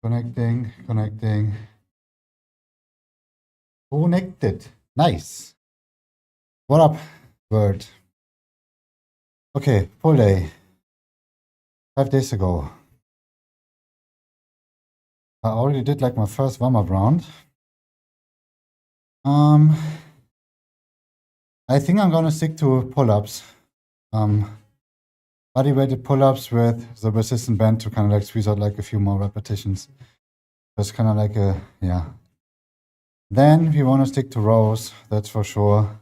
Connecting. Connected. Nice. What up, word? Okay, full day. 5 days ago. I already did like my first warm-up round. I think I'm gonna stick to pull-ups. Body weighted pull-ups with the resistant band to kind of like squeeze out like a few more repetitions. That's kind of like a, yeah. Then we want to stick to rows, that's for sure.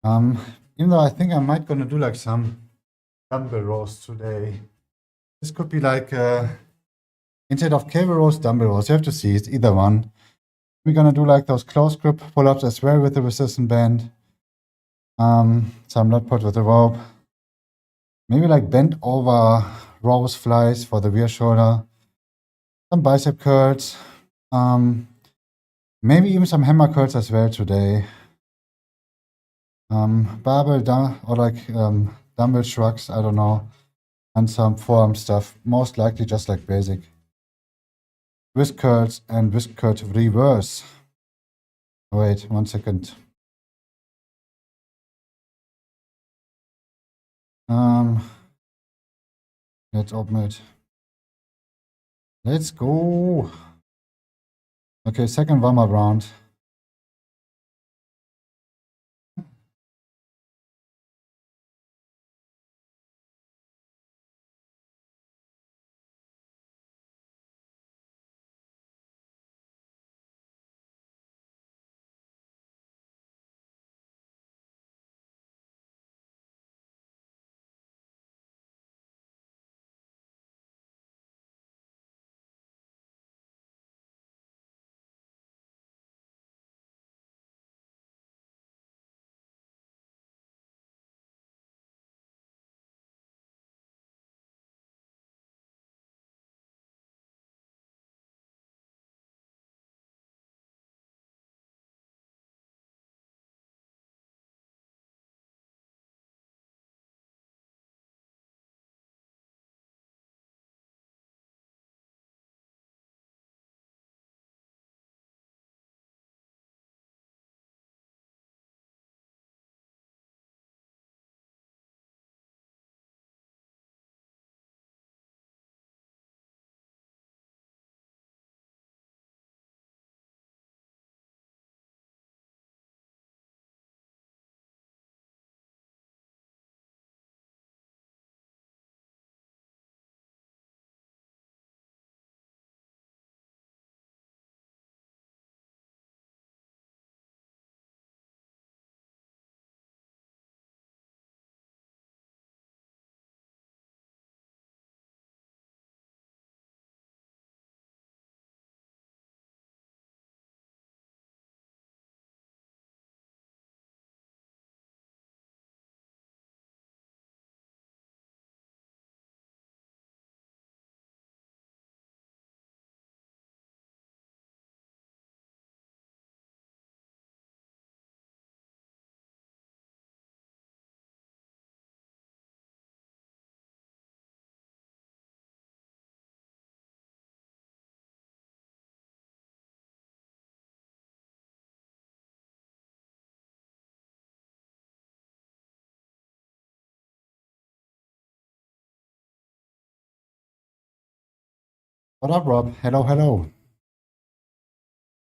Even though I think I might gonna do like some dumbbell rows today. This could be like, instead of cable rows, dumbbell rows. You have to see, it's either one. We're gonna do like those close grip pull-ups as well with the resistant band. Some lat pull with the rope. Maybe like bent over rows flies for the rear shoulder. Some bicep curls. Maybe even some hammer curls as well today. Barbell or like dumbbell shrugs, I don't know. And some forearm stuff. Most likely just like basic. Wrist curls and wrist curls reverse. Wait, 1 second. Let's open it. Let's go. Okay, second warm-up round. What up, Rob? Hello.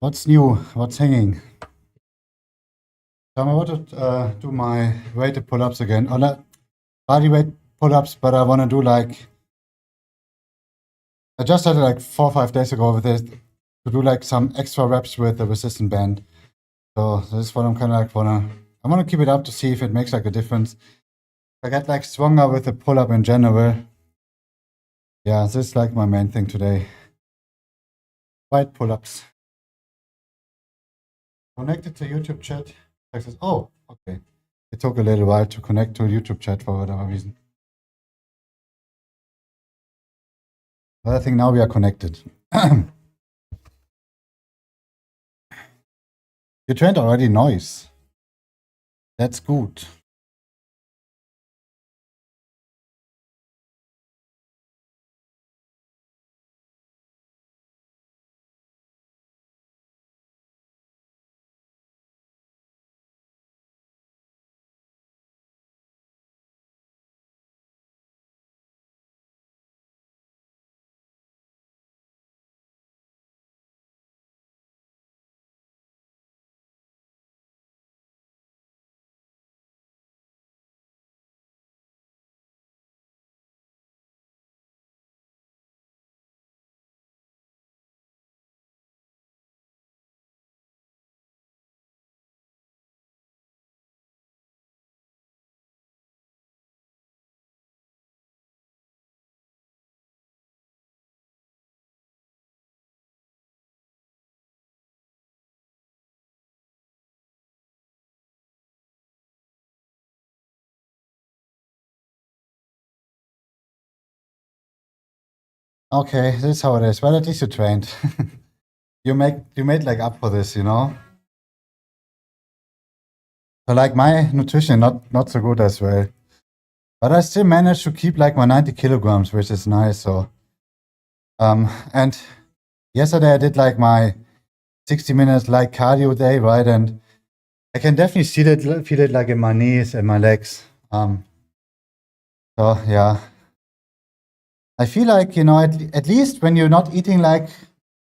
What's new? What's hanging? So I'm about to do my weighted pull-ups again. Or not body weight pull-ups, but I want to do like, I just started like 4 or 5 days ago with this to do like some extra reps with the resistant band. So this is what I'm kind of like I want to keep it up to see if it makes like a difference. I get like stronger with the pull-up in general. Yeah, this is like my main thing today. Wide pull-ups. Connected to YouTube chat. Oh, okay. It took a little while to connect to YouTube chat for whatever reason. But I think now we are connected. You trained already noise. That's good. Okay, that's how it is. Well, at least you trained. You made like up for this, you know? So like my nutrition not so good as well. But I still managed to keep like my 90 kilograms, which is nice. So and yesterday I did like my 60 minutes like cardio day, right? And I can definitely feel it like in my knees and my legs. So yeah. I feel like, you know, at least when you're not eating like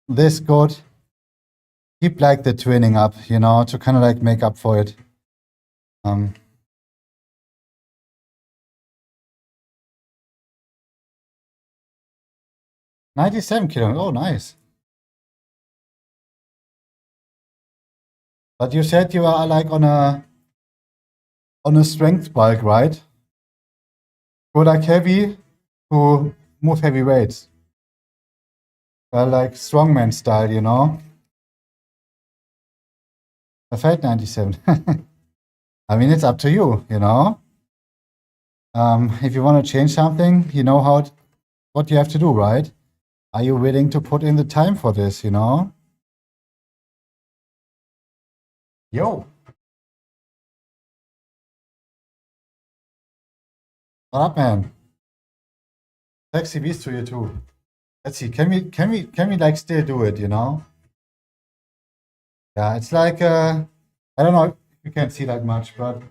this good, keep like the training up, you know, to kind of like make up for it. 97 kilos. Oh, nice. But you said you are like on a strength bulk, right? Go like heavy to move heavy weights. Well, like strongman style, you know? I felt 97. I mean, it's up to you, you know? If you want to change something, you know what you have to do, right? Are you willing to put in the time for this, you know? Yo, what up, man? Sexy beast to you too. Let's see, can we like still do it, you know? Yeah, it's like I don't know if you can see that much, but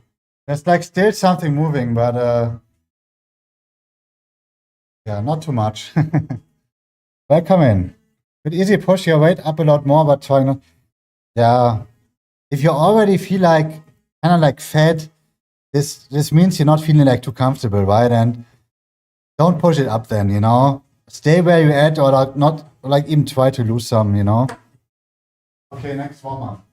there's like still something moving, but yeah, not too much. Welcome in. Could easily push your weight up a lot more, but try not. Yeah, if you already feel like kind of like fat, this means you're not feeling like too comfortable, right? And don't push it up then, you know. Stay where you're at, or like not like even try to lose some, you know. Okay, next warm up.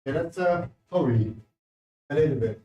Okay, let's hurry a little bit.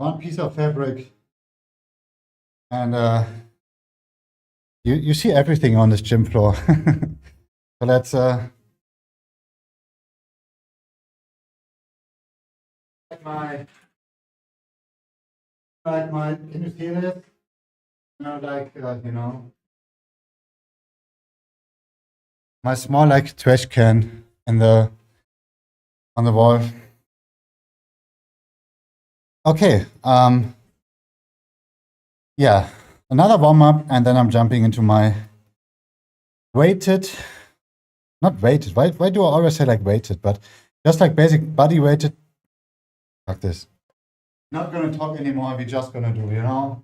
One piece of fabric, and you see everything on this gym floor. So let's my can you see this? You know, like you know, my small like trash can in the on the wall. Okay, yeah, another warm up, and then I'm jumping into my weighted, not weighted. Why do I always say like weighted? But just like basic body weighted. Like this. Not gonna talk anymore. We're just gonna do, you know.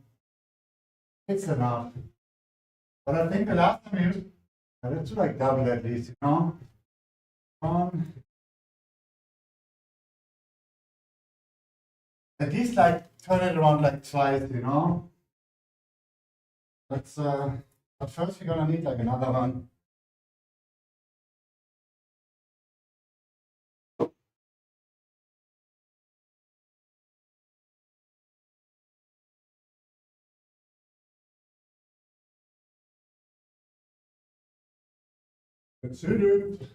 It's enough. But I think the last time we used, let's do like double at least, you know. At least like turn it around like twice, you know. Let's but first we're gonna need like another one. Consider it.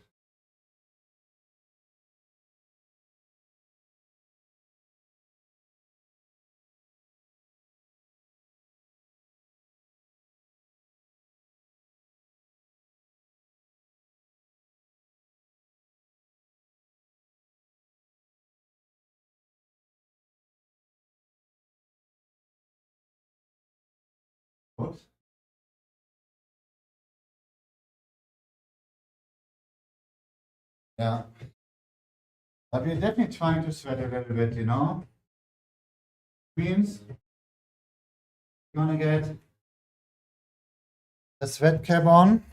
Yeah. But we're definitely trying to sweat a little bit, you know? Means you're gonna get the sweat cap on.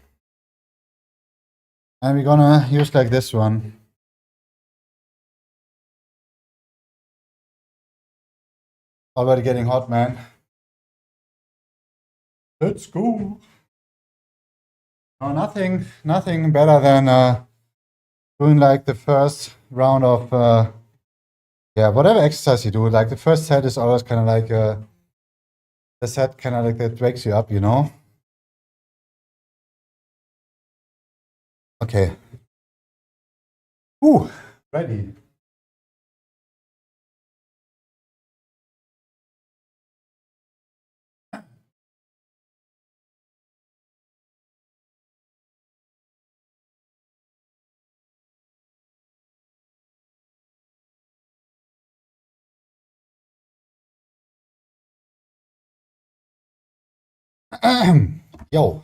And we're gonna use like this one. Already getting hot, man. Let's go. No, nothing better than doing like the first round of yeah, whatever exercise you do. Like the first set is always kind of like the set kind of like that wakes you up, you know. Okay. Ooh, ready. Yo,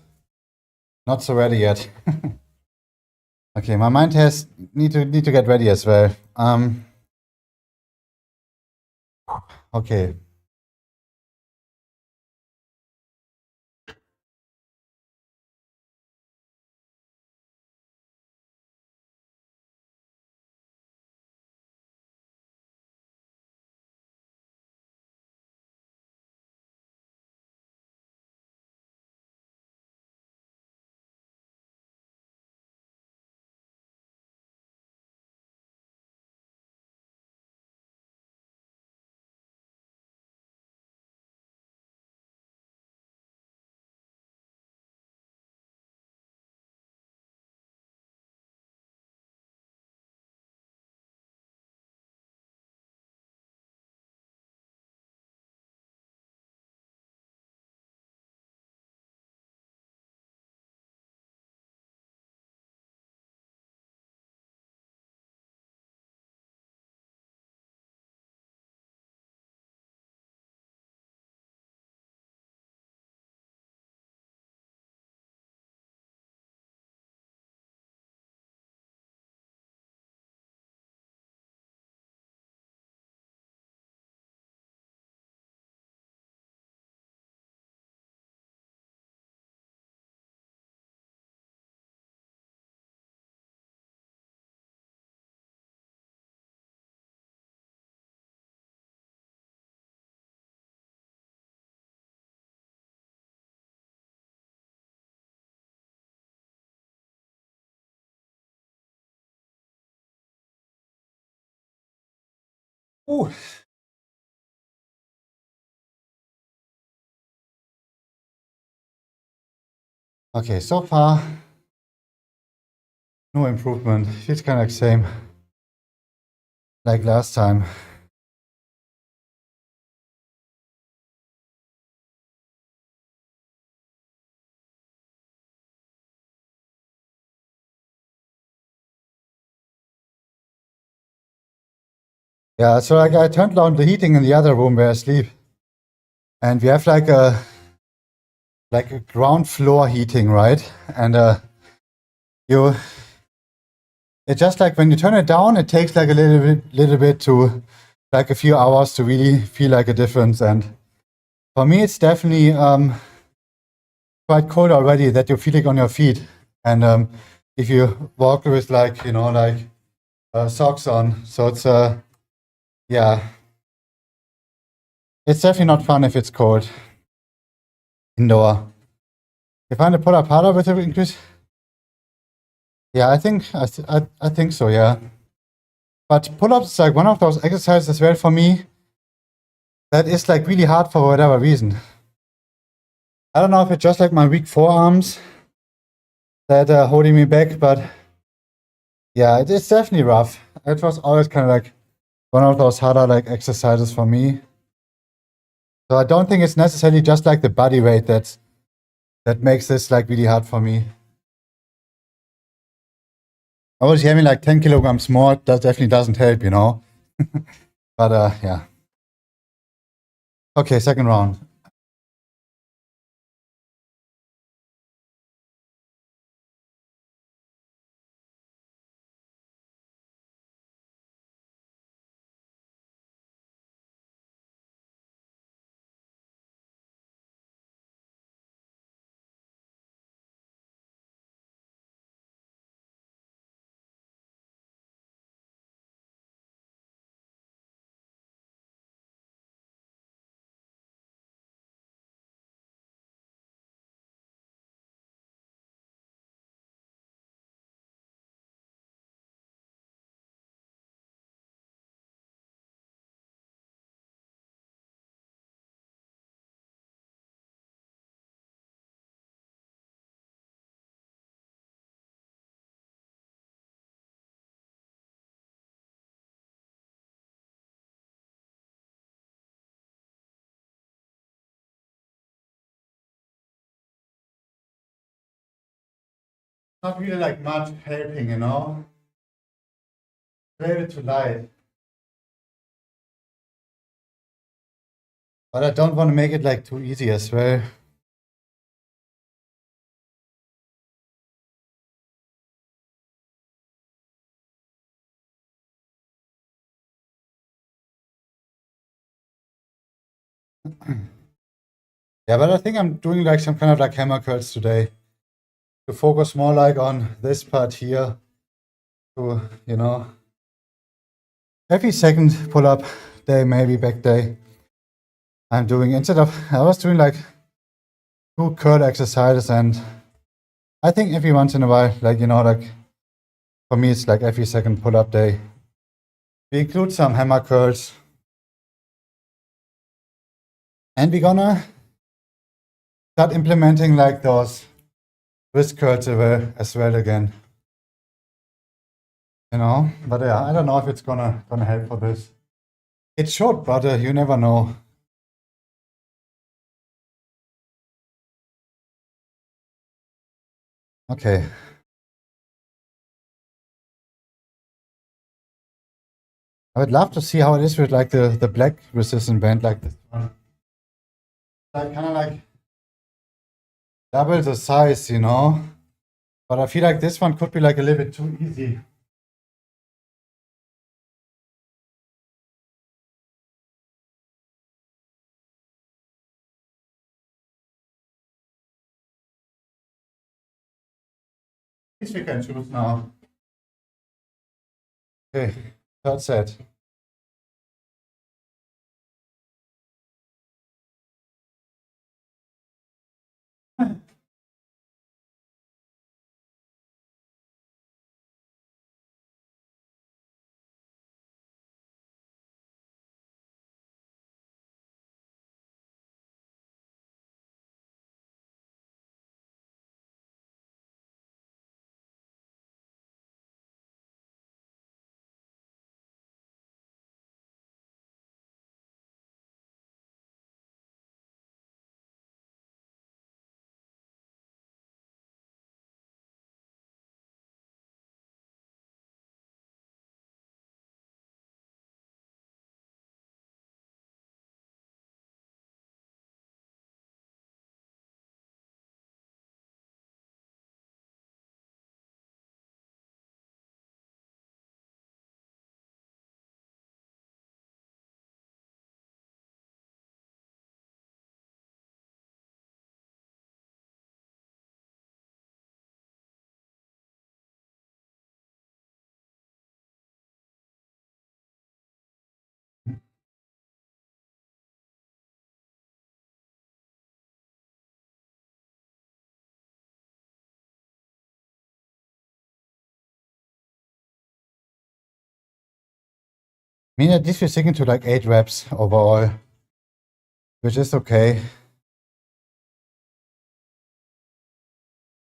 not so ready yet. Okay, my mind has need to get ready as well. Okay. Ooh. Okay, so far, no improvement. Feels kind of like same like last time. Yeah, so like I turned down the heating in the other room where I sleep, and we have like a ground floor heating, right? And you, it's just like when you turn it down, it takes like a little bit to like a few hours to really feel like a difference. And for me, it's definitely quite cold already that you feel it on your feet. And if you walk with like, you know, like socks on, so it's yeah, it's definitely not fun if it's cold indoor. You find the pull up harder with the increase? Yeah, I think so. Yeah, but pull ups is like one of those exercises as well for me that is like really hard for whatever reason. I don't know if it's just like my weak forearms that are holding me back, but yeah, it's definitely rough. It was always kind of like one of those harder like exercises for me. So I don't think it's necessarily just like the body weight that makes this like really hard for me. Obviously, having like 10 kilograms more definitely doesn't help, you know. But yeah. Okay, second round. not really like much helping, you know. A little bit too light. But I don't want to make it like too easy as well. Yeah, but I think I'm doing like some kind of like hammer curls today to focus more like on this part here to, you know, every second pull up day, maybe back day. I'm doing instead of, I was doing like 2 curl exercises, and I think every once in a while, like, you know, like for me, it's like every second pull up day. We include some hammer curls, and we're gonna start implementing like those wrist curls as well again. You know, but yeah, I don't know if it's gonna help for this. It should, but you never know. Okay. I would love to see how it is with like the black resistant band like this one. Like kind of like double the size, you know. But I feel like this one could be like a little bit too easy. At least we can choose now. Okay, third set. I mean, at least we're sticking to like 8 reps overall, which is okay.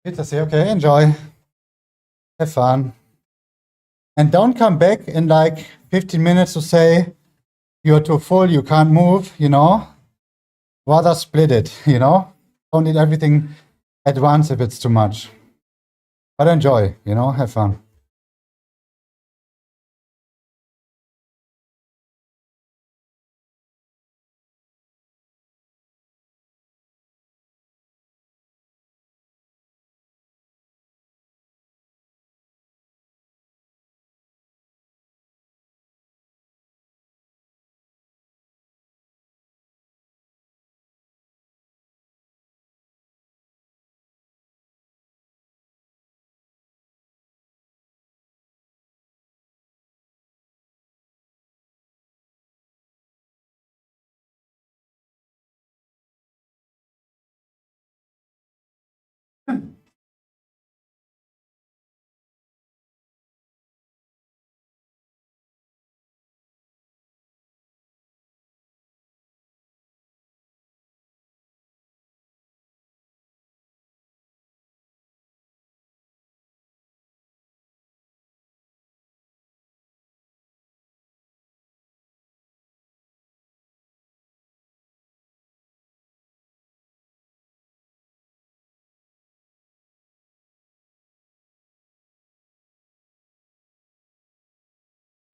It's say, okay, enjoy, have fun. And don't come back in like 15 minutes to say you're too full, you can't move, you know. Rather split it, you know. Don't eat everything at once if it's too much. But enjoy, you know, have fun.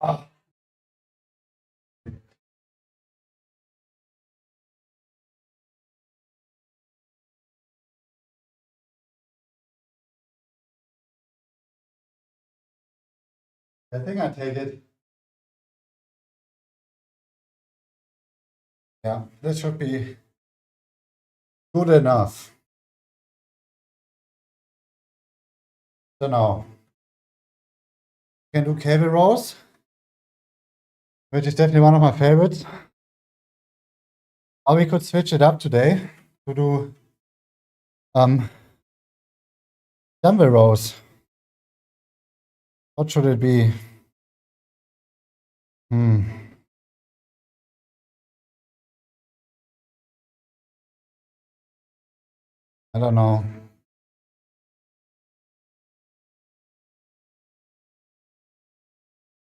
Ah. I think I take it. Yeah, this should be good enough. So now, you can do cable rows, which is definitely one of my favorites. Or we could switch it up today to do dumbbell rows. What should it be? I don't know.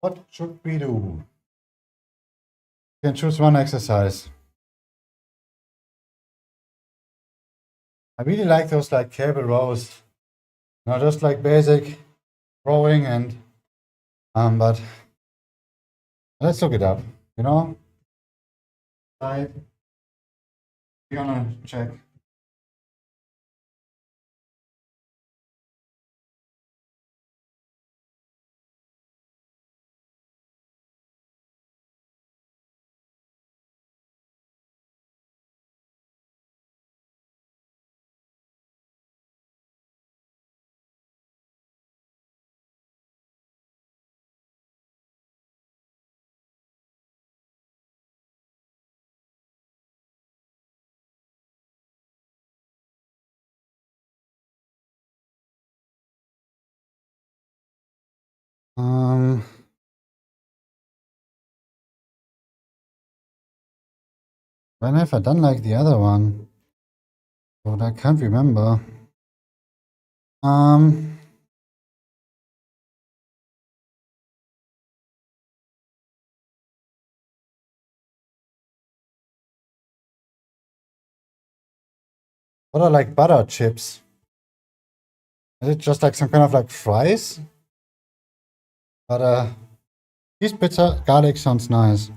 What should we do? You can choose one exercise. I really like those like cable rows. Not just like basic rowing and but let's look it up, you know? We're gonna check. When have I done like the other one? But I can't remember. What are like butter chips? Is it just like some kind of like fries? But cheese pizza garlic sounds nice.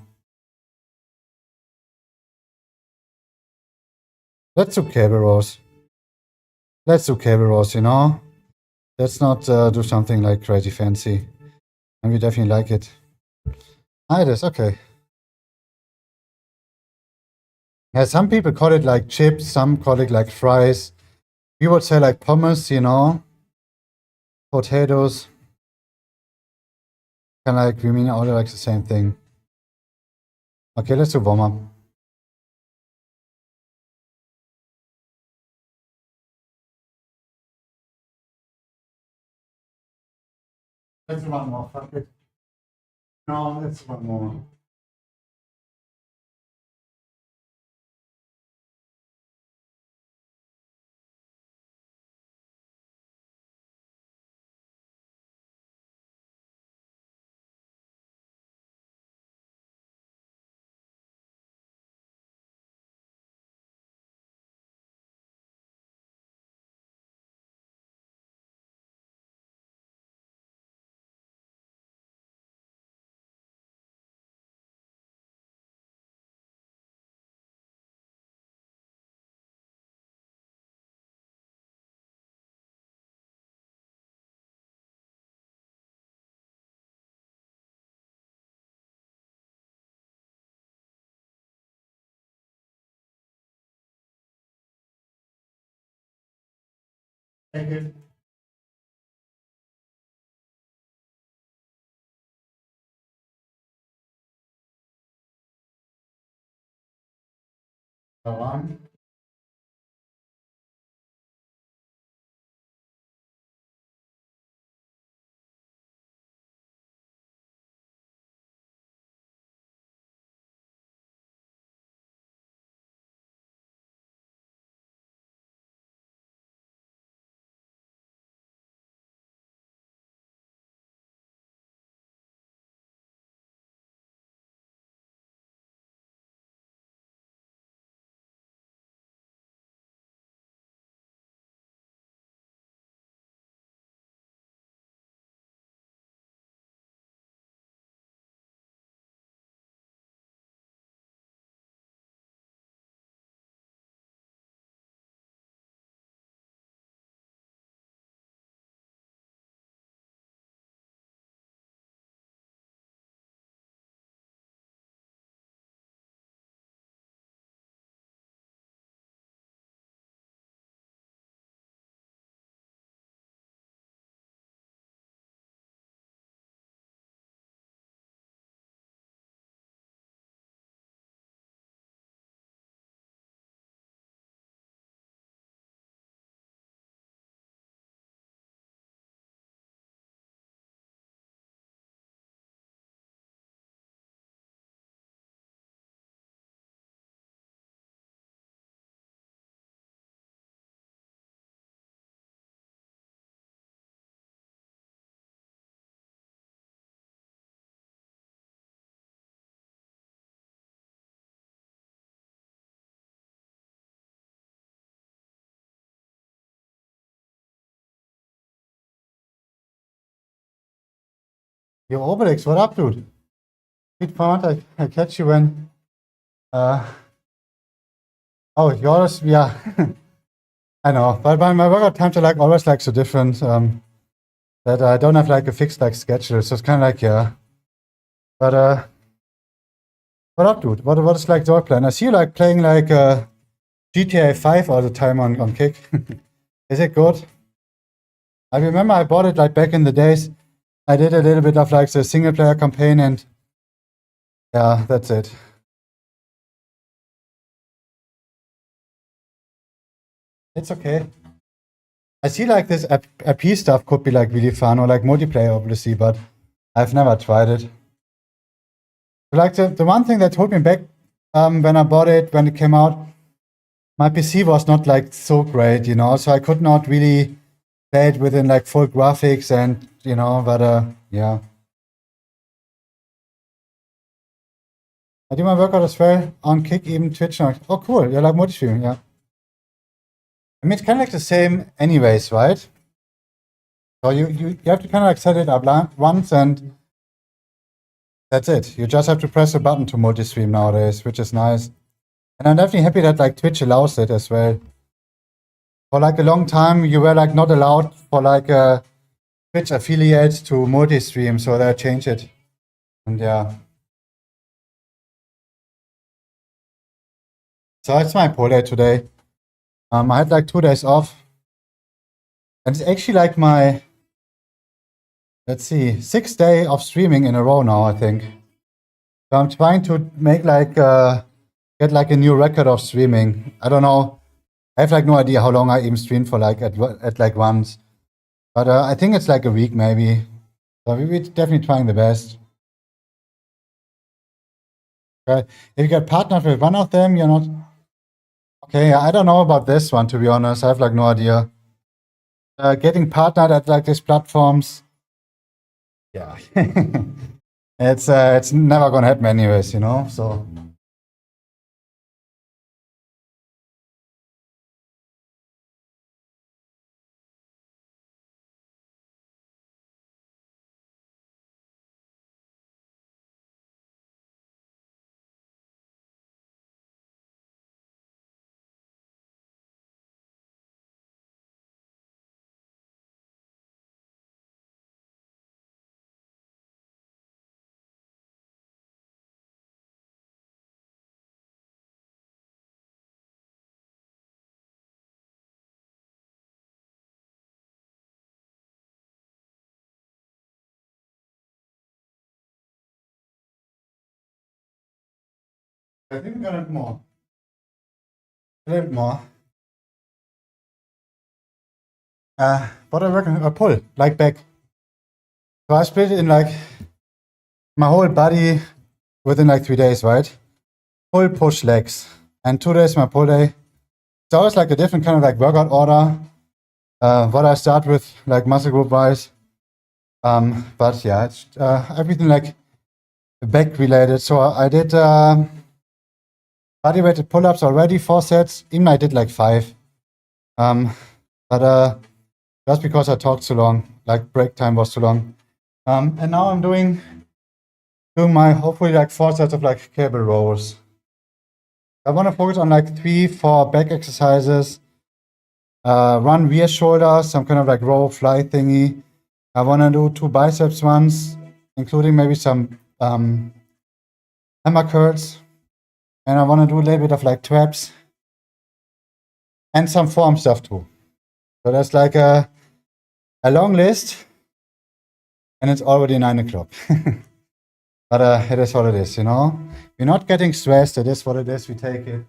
Let's do cable rows. Let's do cable rows, you know? Let's not do something like crazy fancy. And we definitely like it. Ah, it is, okay. Yeah, some people call it like chips, some call it like fries. We would say like pommes, you know? Potatoes. Kind of like, we mean all like the same thing. Okay, let's do warm up. Let's do one more, fuck it. No, let's do one more. Thank you. One. Yo, Obelix, what up, dude? Sweet font, I catch you when... oh, yours, yeah. I know, but my workout times are like always like so different that I don't have like a fixed like schedule. So it's kind of like, yeah. But what up, dude? What is like your plan? I see you like playing like GTA 5 all the time on Kick. Is it good? I remember I bought it like back in the days. I did a little bit of like the single player campaign and yeah, that's it. It's okay. I see like this AP stuff could be like really fun or like multiplayer obviously, but I've never tried it. Like the one thing that held me back when I bought it, when it came out, my PC was not like so great, you know, so I could not really play it within like full graphics and, you know, but yeah. I do my workout as well on Kick, even Twitch. Oh, cool. You like multi-streaming, yeah. I mean, it's kind of like the same anyways, right? So you have to kind of like set it up once and that's it. You just have to press a button to multi-stream nowadays, which is nice. And I'm definitely happy that like Twitch allows it as well. For like a long time, you were like not allowed for like Twitch affiliates to multi-stream, so they changed it. And yeah. So it's my pole day today. I had like 2 days off. And it's actually like my, let's see, 6th day of streaming in a row now, I think. So I'm trying to make like, get like a new record of streaming. I don't know. I have like no idea how long I even streamed for like at like once. But I think it's like a week maybe. So we're definitely trying the best. Okay. If you get partnered with one of them, you're not... Okay, I don't know about this one, to be honest. I have like no idea. Getting partnered at like these platforms, yeah. It's never gonna happen anyways, you know, so... I think we're gonna more. A little more. But I reckon a pull, like back. So I split it in like my whole body within like 3 days, right? Pull, push, legs. And 2 days my pull day. It's always like a different kind of like workout order. What I start with, like muscle group wise. But yeah, it's everything like back related. So I did body weighted pull-ups already, 4 sets. Even I did like 5. But just because I talked so long, like break time was too long. And now I'm doing my hopefully like 4 sets of like cable rows. I want to focus on like 3, 4 back exercises. Run rear shoulder, some kind of like row fly thingy. I want to do 2 biceps ones, including maybe some hammer curls. And I want to do a little bit of like traps and some forearm stuff too. So that's like a long list, and it's already 9 o'clock. But it is what it is, you know? We're not getting stressed. It is what it is. We take it.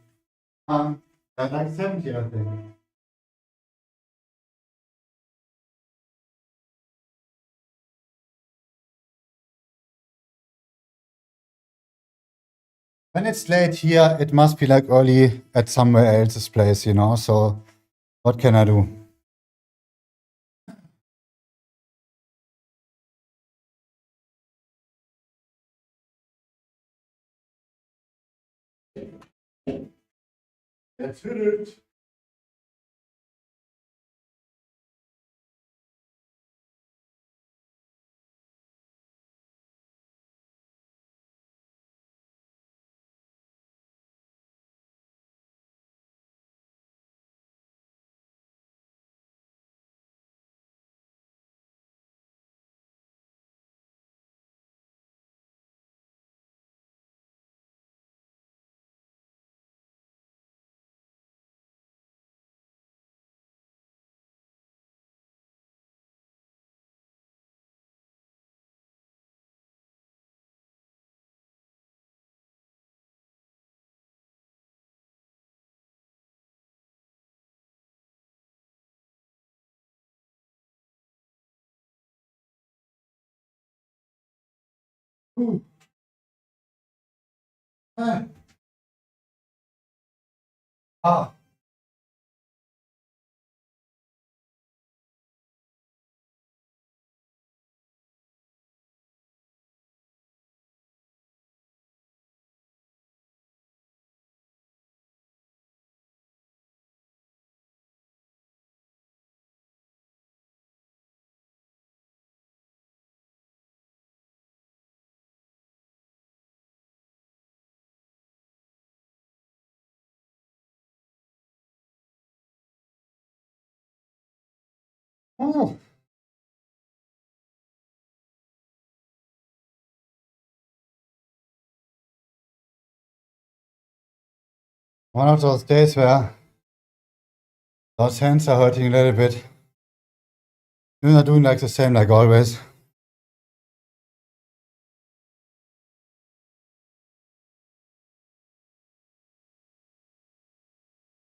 At like 70, I think. When it's late here, it must be like early at somewhere else's place, you know? So what can I do? Let's hit it. Ooh. Ah. Ooh. One of those days where those hands are hurting a little bit. You're not doing like the same like always.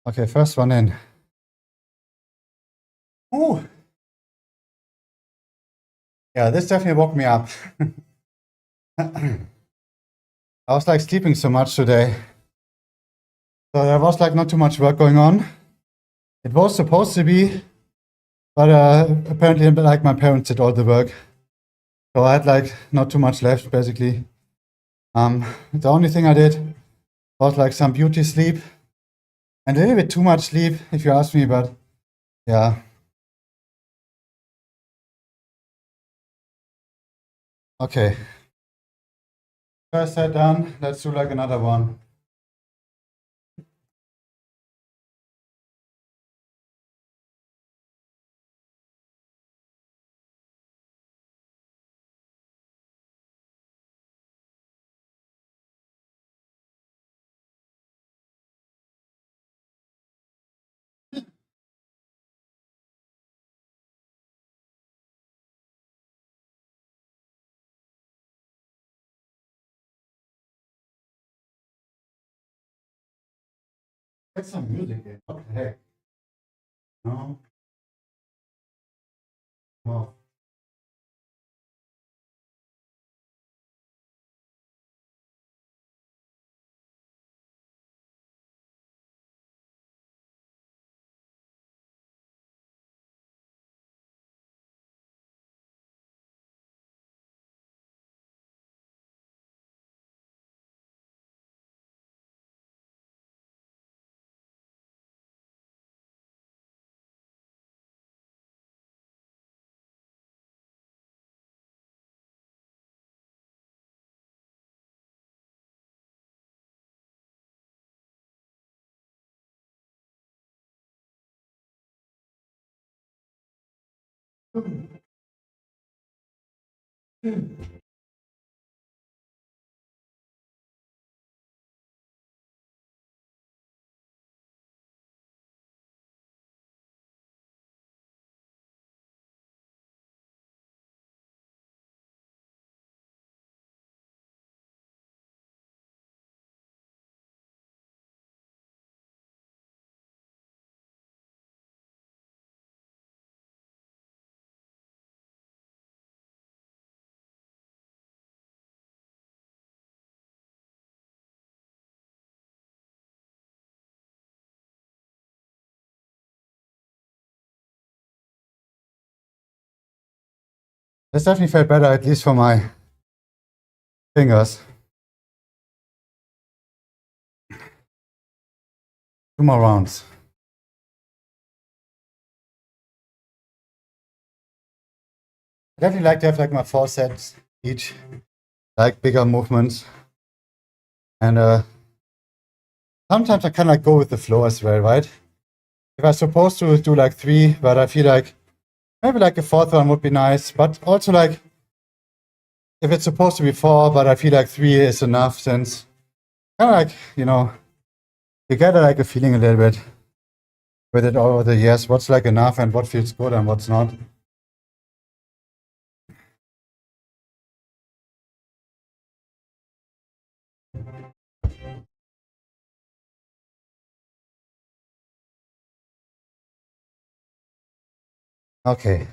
Okay, first one in. Ooh. Yeah, this definitely woke me up. I was like sleeping so much today. So there was like not too much work going on. It was supposed to be, but apparently like my parents did all the work. So I had like not too much left basically. The only thing I did was like some beauty sleep and a little bit too much sleep if you ask me, but yeah. Okay. First set done, let's do like another one. Get some music in. What the heck? No. No. This definitely felt better, at least for my fingers. 2 more rounds. I definitely like to have like my 4 sets each, like bigger movements. And sometimes I kind of like go with the flow as well, right? If I'm supposed to do like 3, but I feel like maybe like a 4th one would be nice, but also like if it's supposed to be 4, but I feel like 3 is enough, since kind of like, you know, you get like a feeling a little bit with it over the years, what's like enough and what feels good and what's not. Okay.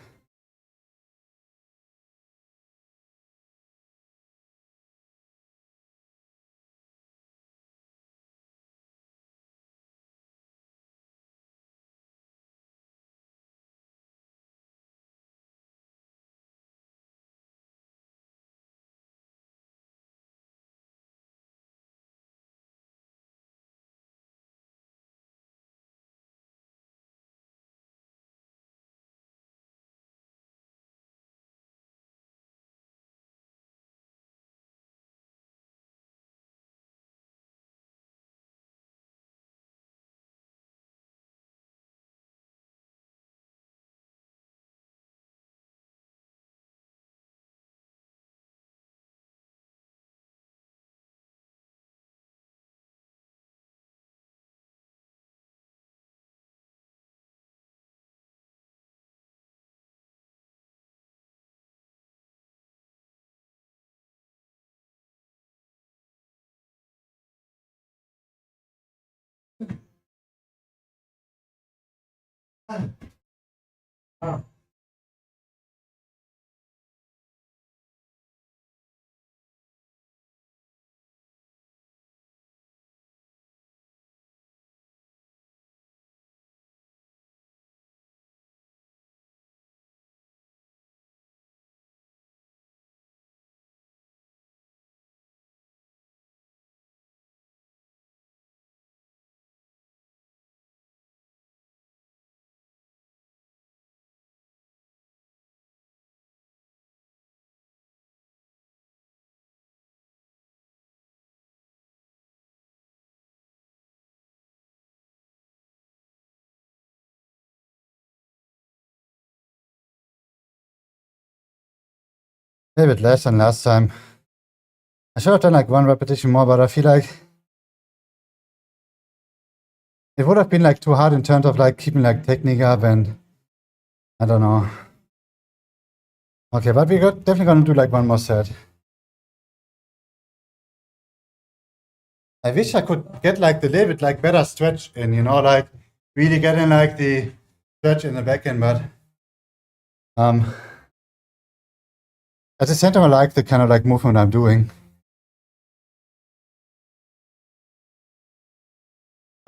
Oh. A bit less than last time. I should have done like 1 repetition more, but I feel like it would have been like too hard in terms of like keeping like technique up, and I don't know. Okay, but we're definitely gonna do like 1 more set. I wish I could get like the little bit like better stretch in, you know, like really getting like the stretch in the back end, but at the same time I like the kind of like movement I'm doing.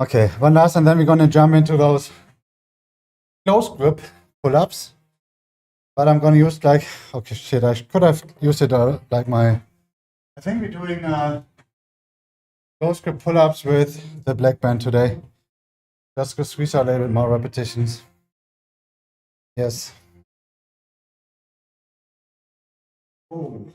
Okay, 1 last, and then we're gonna jump into those close grip pull-ups. But I'm gonna use like, okay, shit, I could have used it like my, I think we're doing close grip pull-ups with the black band today. Just to squeeze out a little bit more repetitions. Yes. Ooh.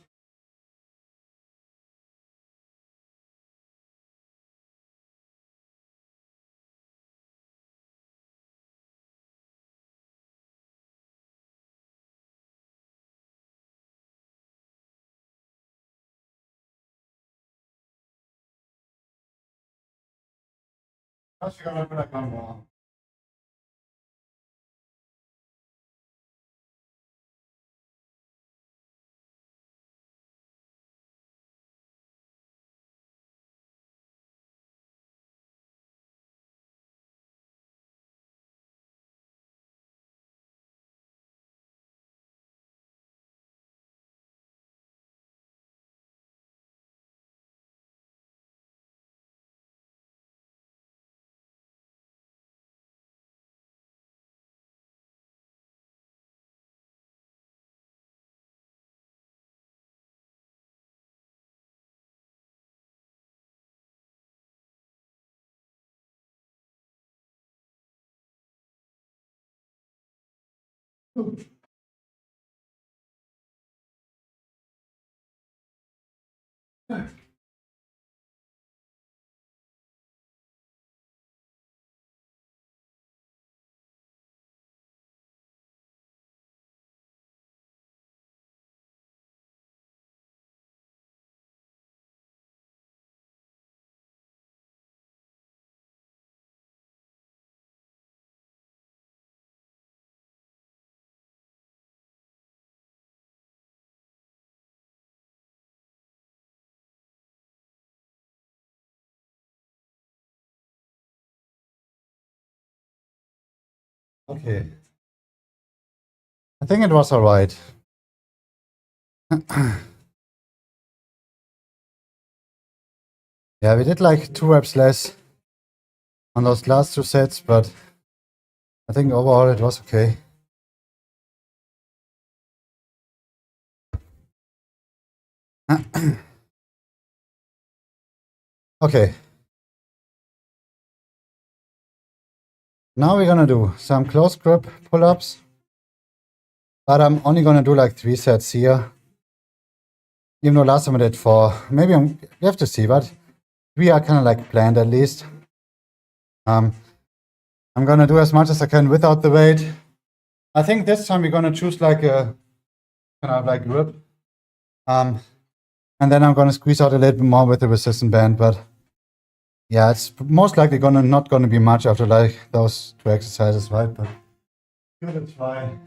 Actually gonna do like 1 more. Okay. I think it was all right. Yeah, we did like 2 reps less on those last 2 sets, but I think overall it was okay. Okay. Now we're gonna do some close grip pull-ups, but I'm only gonna do like 3 sets here. Even though last time I did 4. Maybe we have to see, but 3 are kind of like planned at least. I'm gonna do as much as I can without the weight. I think this time we're gonna choose like a kind of like grip. And then I'm gonna squeeze out a little bit more with the resistant band, but yeah, it's most likely not gonna be much after like those 2 exercises, right? But give it a try.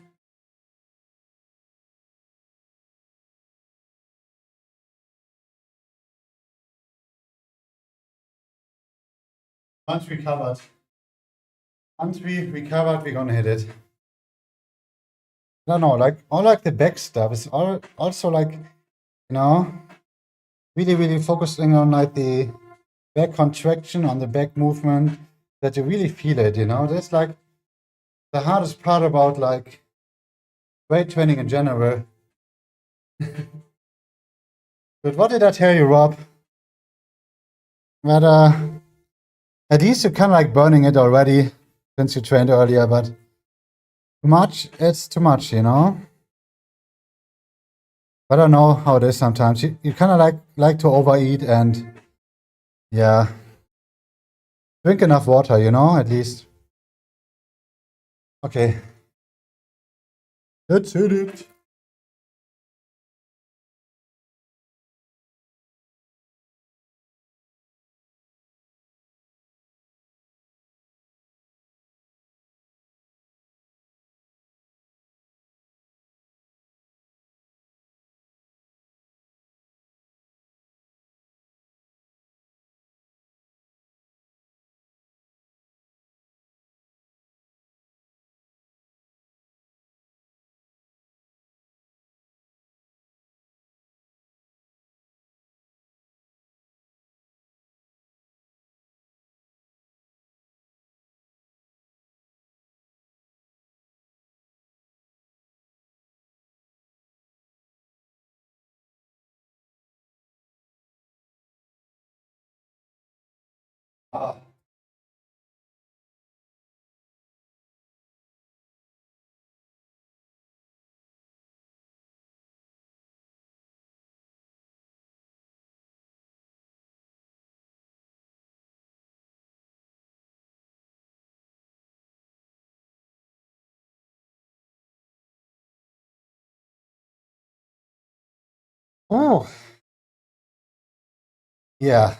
Once recovered. Once we recovered, we're gonna hit it. I don't know, like all like the back stuff is all also like, really, really focusing on like the back contraction, on the back movement, that you really feel it, That's like the hardest part about like weight training in general. But what did I tell you, Rob? That at least you're kind of like burning it already since you trained earlier, but too much, it's too much, But I know how it is sometimes. You kind of like to overeat and yeah, drink enough water, at least. Okay. Let's hit it. Ah. Oh, yeah.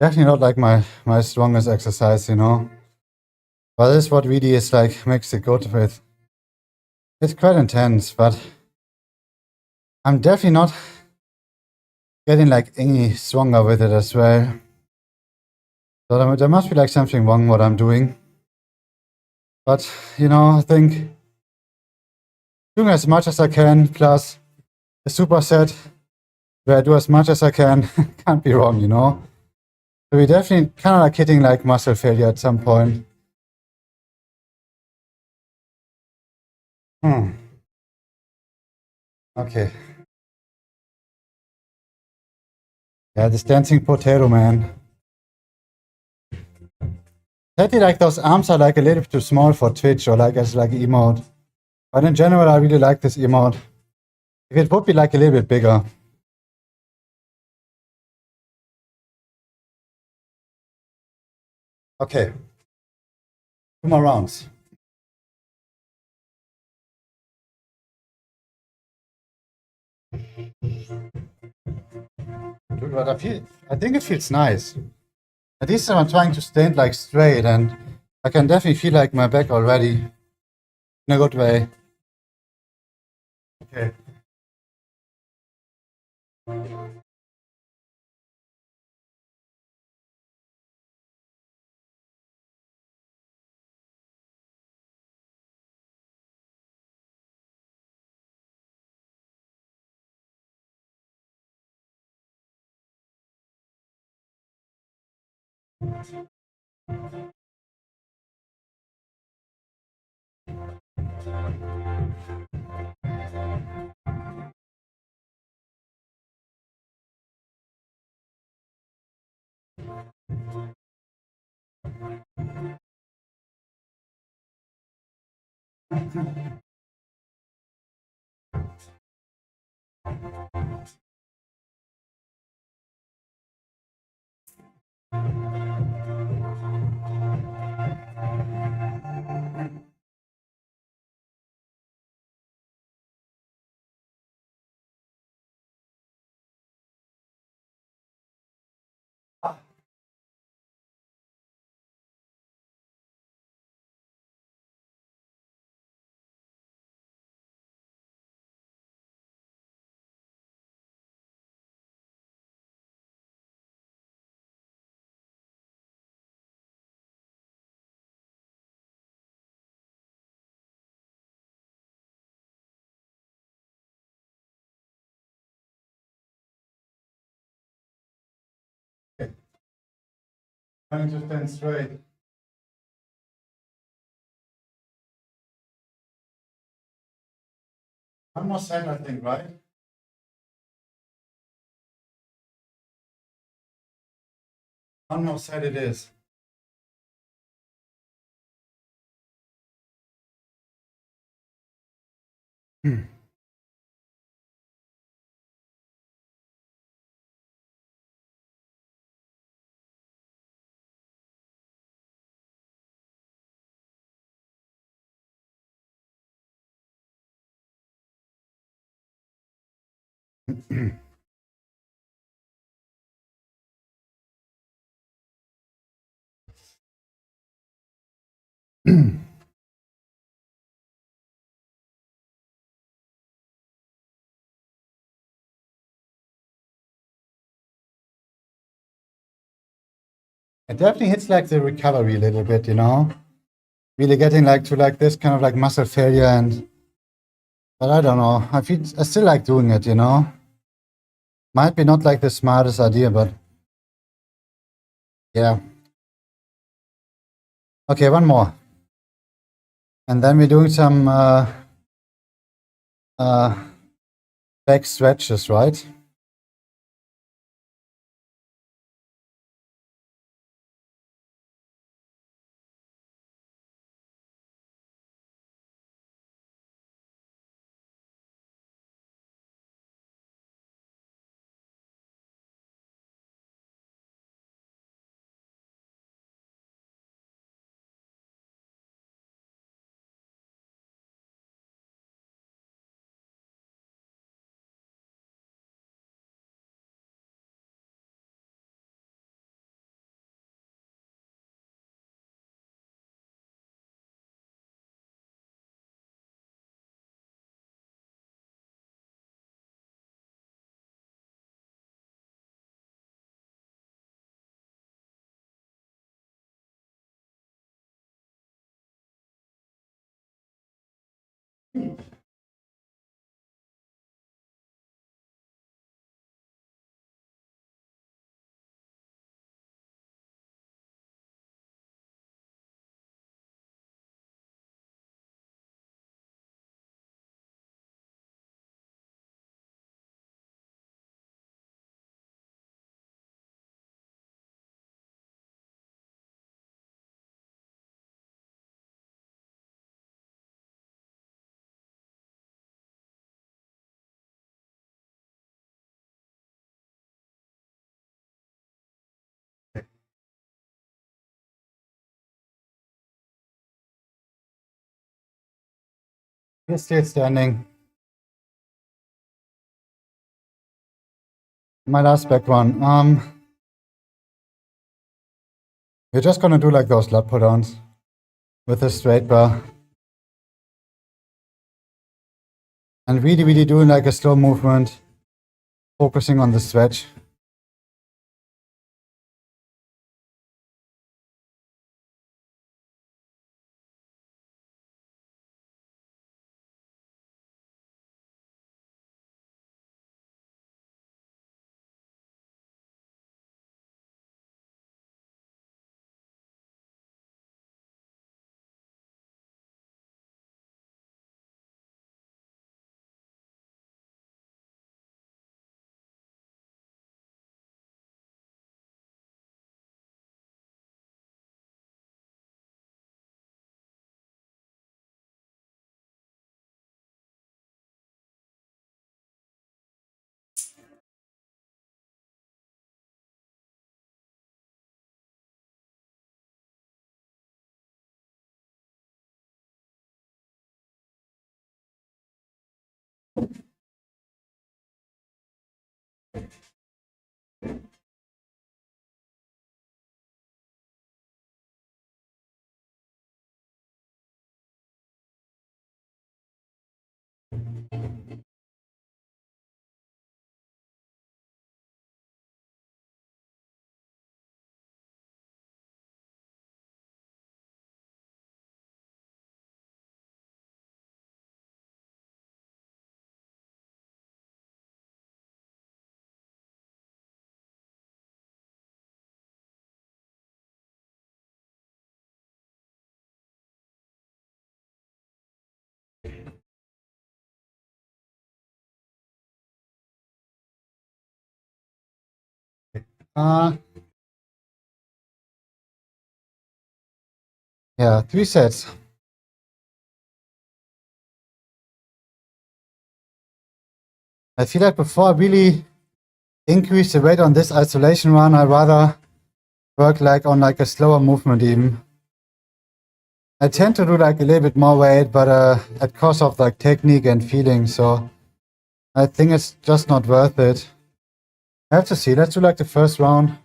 Definitely not like my strongest exercise, But this is what really is like makes it good with. It's quite intense, but I'm definitely not getting like any stronger with it as well. So there must be like something wrong what I'm doing. But I think doing as much as I can plus a superset where I do as much as I can can't be wrong, So we definitely kind of like hitting like muscle failure at some point. Okay. Yeah, this dancing potato, man. Lately, like those arms are like a little bit too small for Twitch or like as like emote. But in general, I really like this emote. If it would be like a little bit bigger. Okay. 2 more rounds. Dude, but I think it feels nice. At least I'm trying to stand like straight and I can definitely feel like my back already in a good way. Okay. Trying to stand straight. One more set, I think, right? One more set it is. It definitely hits like the recovery a little bit, you know? Really getting like to like this kind of like muscle failure and, but I don't know. I still like doing it, you know? Might be not like the smartest idea, but yeah. Okay, one more. And then we're doing some back stretches, right? We're still standing. My last back one. We're just gonna do like those lat pull downs with a straight bar. And really, really doing like a slow movement, focusing on the stretch. Yeah, 3 sets. I feel like before I really increase the weight on this isolation run, I'd rather work like on like a slower movement even. I tend to do like a little bit more weight, but at cost of like technique and feeling, so I think it's just not worth it. I have to see. Let's do like the first round.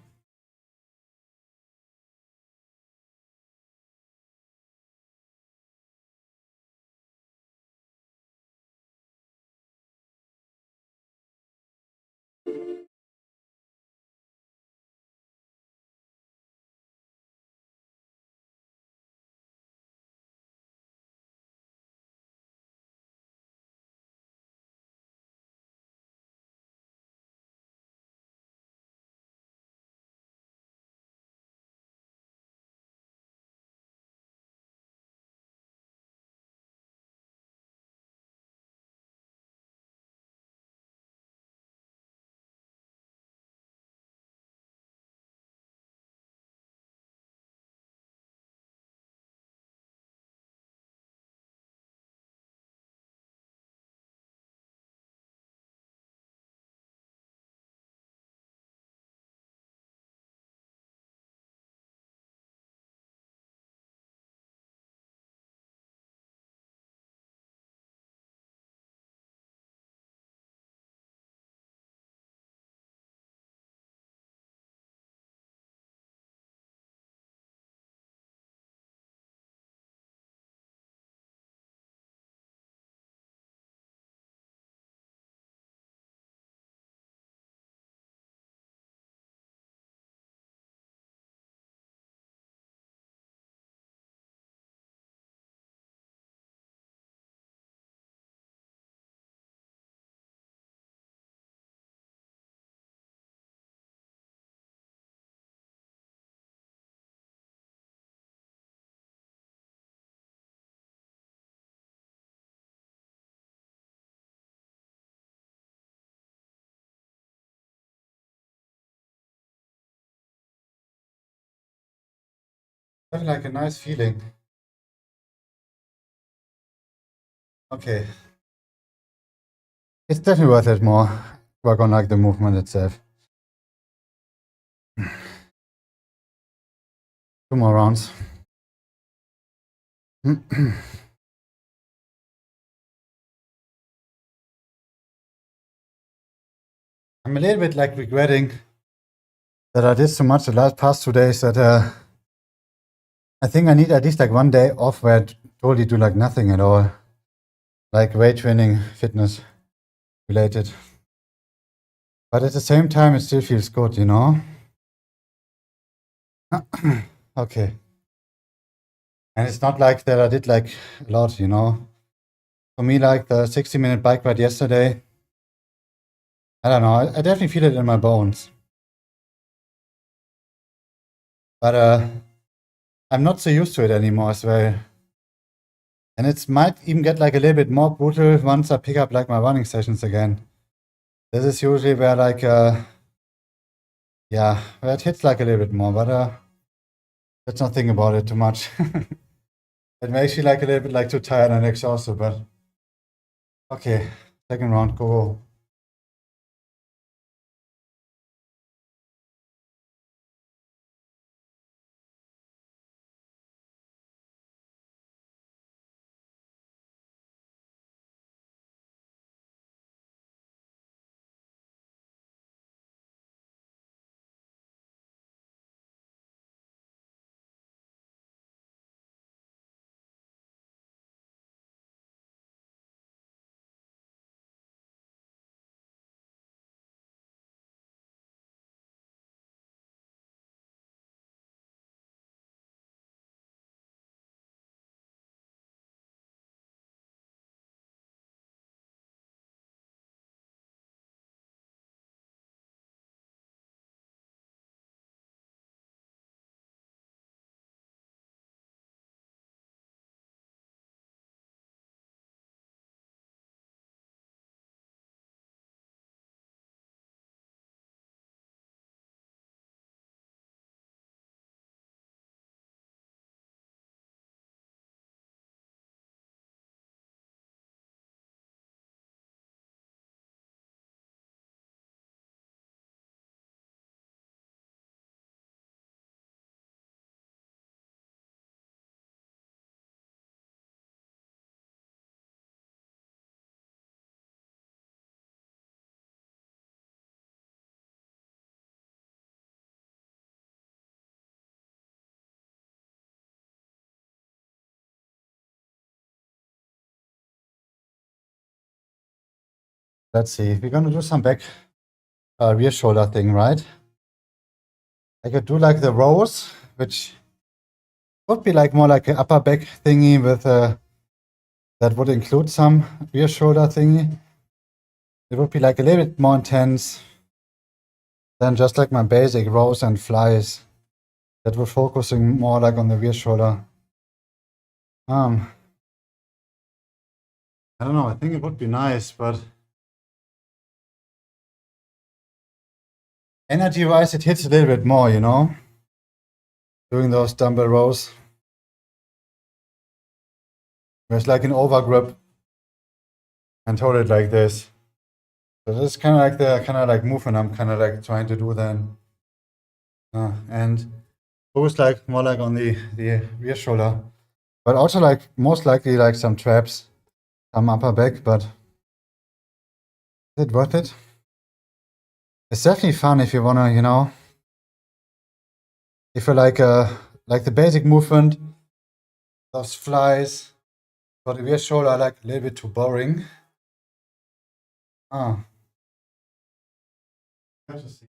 I have like a nice feeling. Okay. It's definitely worth it more. Work on like the movement itself. 2 more rounds. I'm a little bit like regretting that I did so much the past 2 days that I think I need at least like 1 day off where I totally do like nothing at all. Like weight training, fitness related. But at the same time, it still feels good, you know? Okay. And it's not like that I did like a lot, you know? For me, like the 60-minute bike ride yesterday, I don't know, I definitely feel it in my bones. But I'm not so used to it anymore as well. And it might even get like a little bit more brutal once I pick up like my running sessions again. This is usually where like, yeah, where it hits like a little bit more, but let's not think about it too much. It makes you like a little bit like too tired and exhausted, but okay, second round, go. let's see. We're gonna do some back rear shoulder thing, right? I could do like the rows, which would be like more like an upper back thingy with that would include some rear shoulder thingy. It would be like a little bit more intense than just like my basic rows and flies that were focusing more like on the rear shoulder. I don't know, I think it would be nice, but energy-wise, it hits a little bit more, you know, doing those dumbbell rows. There's like an overgrip and hold it like this. So this is kind of like the kind of like movement I'm kind of like trying to do then. And focus like more like on the rear shoulder, but also like most likely like some traps, some upper back, but is it worth it? It's definitely fun if you wanna, you know, if you like the basic movement, those flies, for the rear shoulder are like a little bit too boring. Interesting.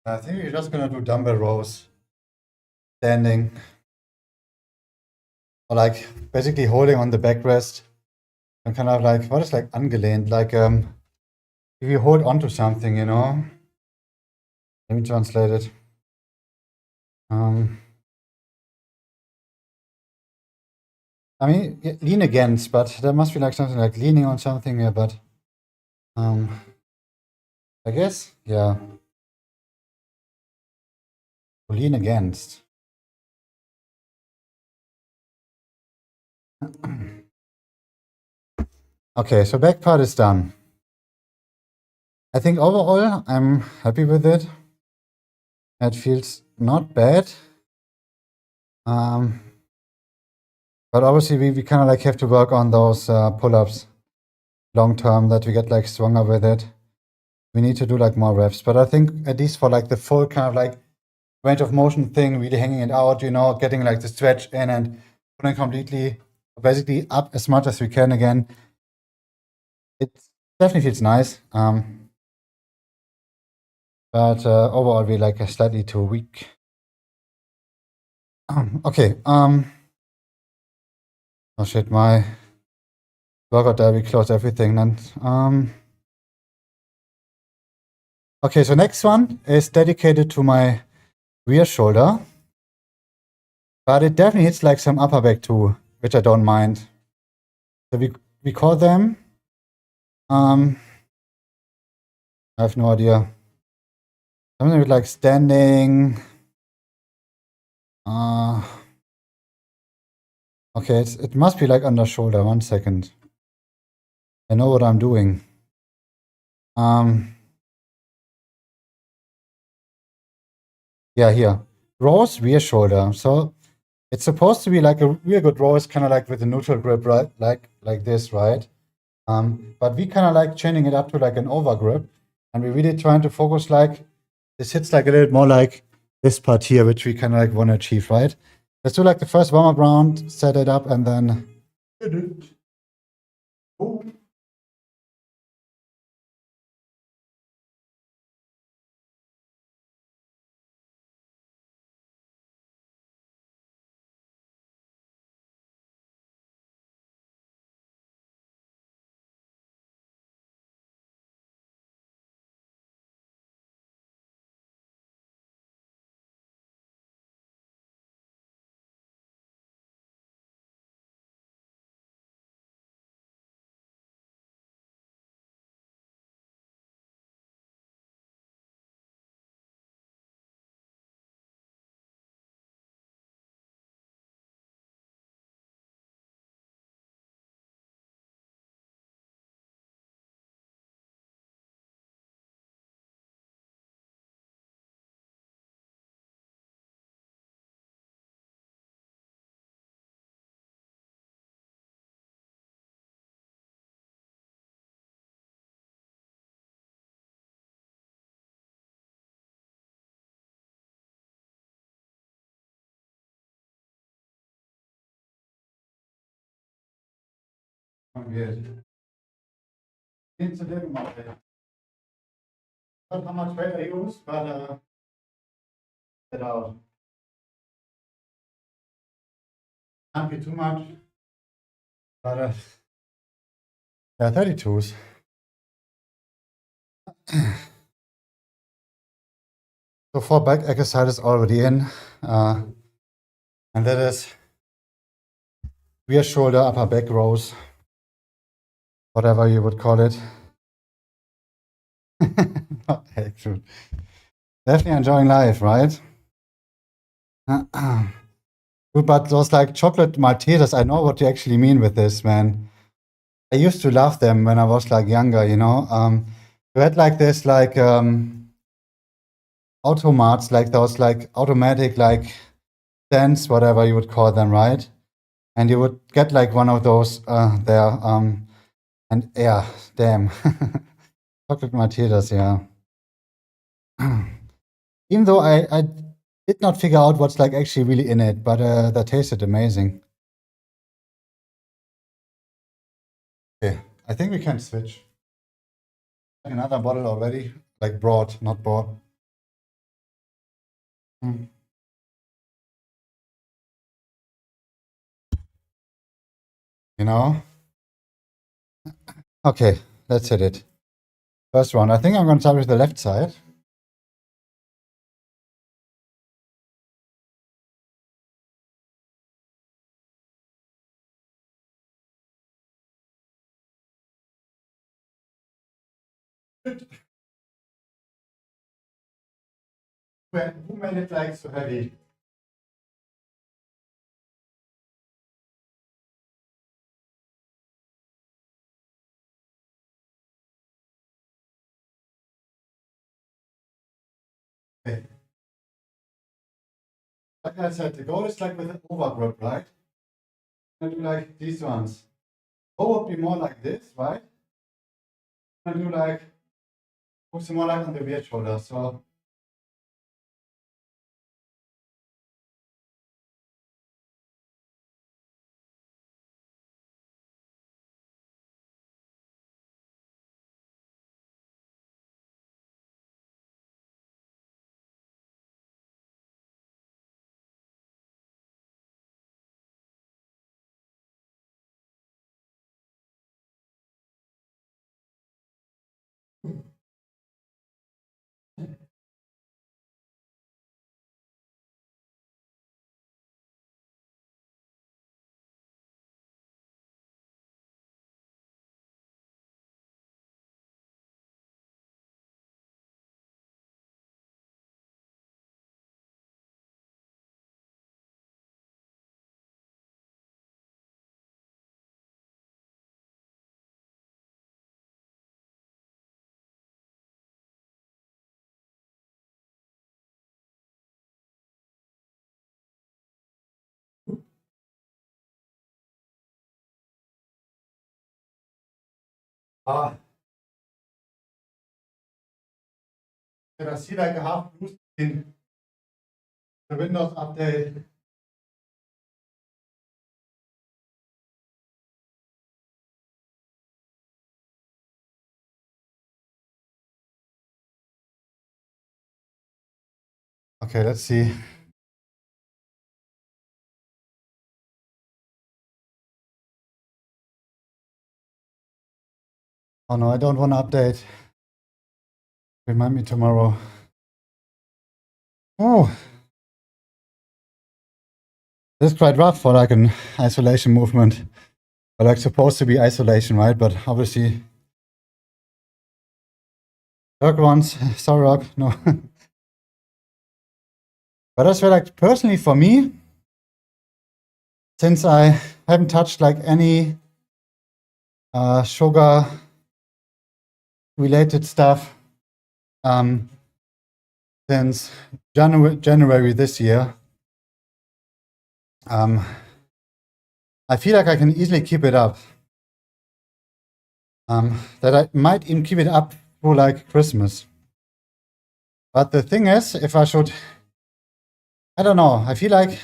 I think we're just gonna do dumbbell rows, standing, or like basically holding on the backrest and kind of like what is like angelehnt, like if you hold onto something, you know. Let me translate it. I mean, lean against, but there must be like something like leaning on something here, but I guess, yeah. Lean against. Okay, so back part is done. I think overall I'm happy with it. It feels not bad. But obviously we kind of like have to work on those pull-ups long term, that we get like stronger with it. We need to do like more reps, but I think at least for like the full kind of like range of motion thing, really hanging it out, you know, getting like the stretch in and putting completely, basically up as much as we can again. It definitely feels nice. But overall we like slightly too weak. Okay. Oh shit, my workout diary closed everything then. Okay, so next one is dedicated to my rear shoulder, but it definitely hits like some upper back too, which I don't mind. So we call them, I have no idea. Something with like standing. Okay, it must be like under shoulder. 1 second. I know what I'm doing. Yeah, here. Rows, rear shoulder. So it's supposed to be like a real good row. It's kind of like with a neutral grip, right? Like this, right? But we kind of like chaining it up to like an over grip. And we're really trying to focus like, this hits like a little bit more like this part here, which we kind of like want to achieve, right? Let's do like the first warm-up round, set it up, and then oh. Good. Into the market. Not how much weight I use, but get out. Can't be too much. But yeah, 32s. So 4 back exercises already in. And that is rear shoulder, upper back rows, whatever you would call it. Not actual. Definitely enjoying life, right? But those like chocolate Maltesers, I know what you actually mean with this, man. I used to love them when I was like younger, you know. You had like this like automats, like those like automatic like stands, whatever you would call them, right? And you would get like one of those there. And yeah, damn. Chocolate Maltesers, yeah. Even though I did not figure out what's like actually really in it, but that tasted amazing. Okay, I think we can switch. Another bottle already, like broad, not broad. Mm. You know? Okay, let's hit it. First one. I think I'm going to start with the left side. Who made it like so heavy? Okay. Like I said, the goal is like with an overgrip, right? I do like these ones. Goal would be more like this, right? I do like push more like on the rear shoulder. So can I see like a half boost in the Windows update? Okay, let's see. Oh no, I don't want to update. Remind me tomorrow. Oh, this is quite rough for like an isolation movement. But like supposed to be isolation, right? But obviously, Rock ones, sorry, Rock, no. But that's where like personally for me, since I haven't touched like any sugar related stuff since January this year, I feel like I can easily keep it up. That I might even keep it up through like Christmas. But the thing is, if I should, I don't know, I feel like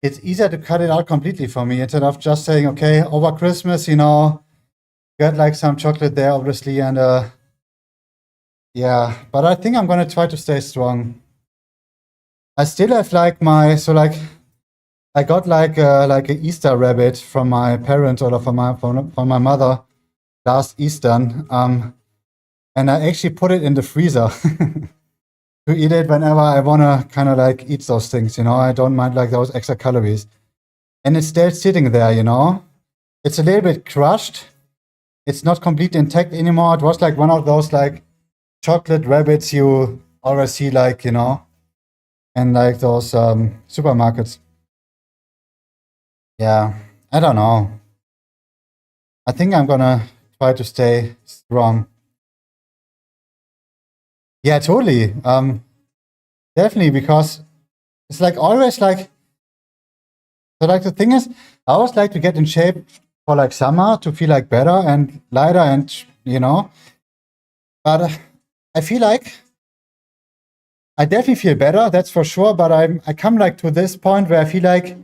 it's easier to cut it out completely for me instead of just saying, okay, over Christmas, you know, get like some chocolate there, obviously, and yeah. But I think I'm gonna try to stay strong. I still have like I got like an Easter rabbit from my parents or from my mother last Easter, and I actually put it in the freezer to eat it whenever I wanna kind of like eat those things. You know, I don't mind like those extra calories, and it's still sitting there. You know, it's a little bit crushed. It's not completely intact anymore. It was like one of those like chocolate rabbits you always see, like, you know, in like those supermarkets. Yeah, I don't know. I think I'm gonna try to stay strong. Yeah, totally. Definitely, because it's like always like, so like the thing is, I always like to get in shape for like summer to feel like better and lighter and, you know, but I feel like I definitely feel better, that's for sure. But I come like to this point where I feel like,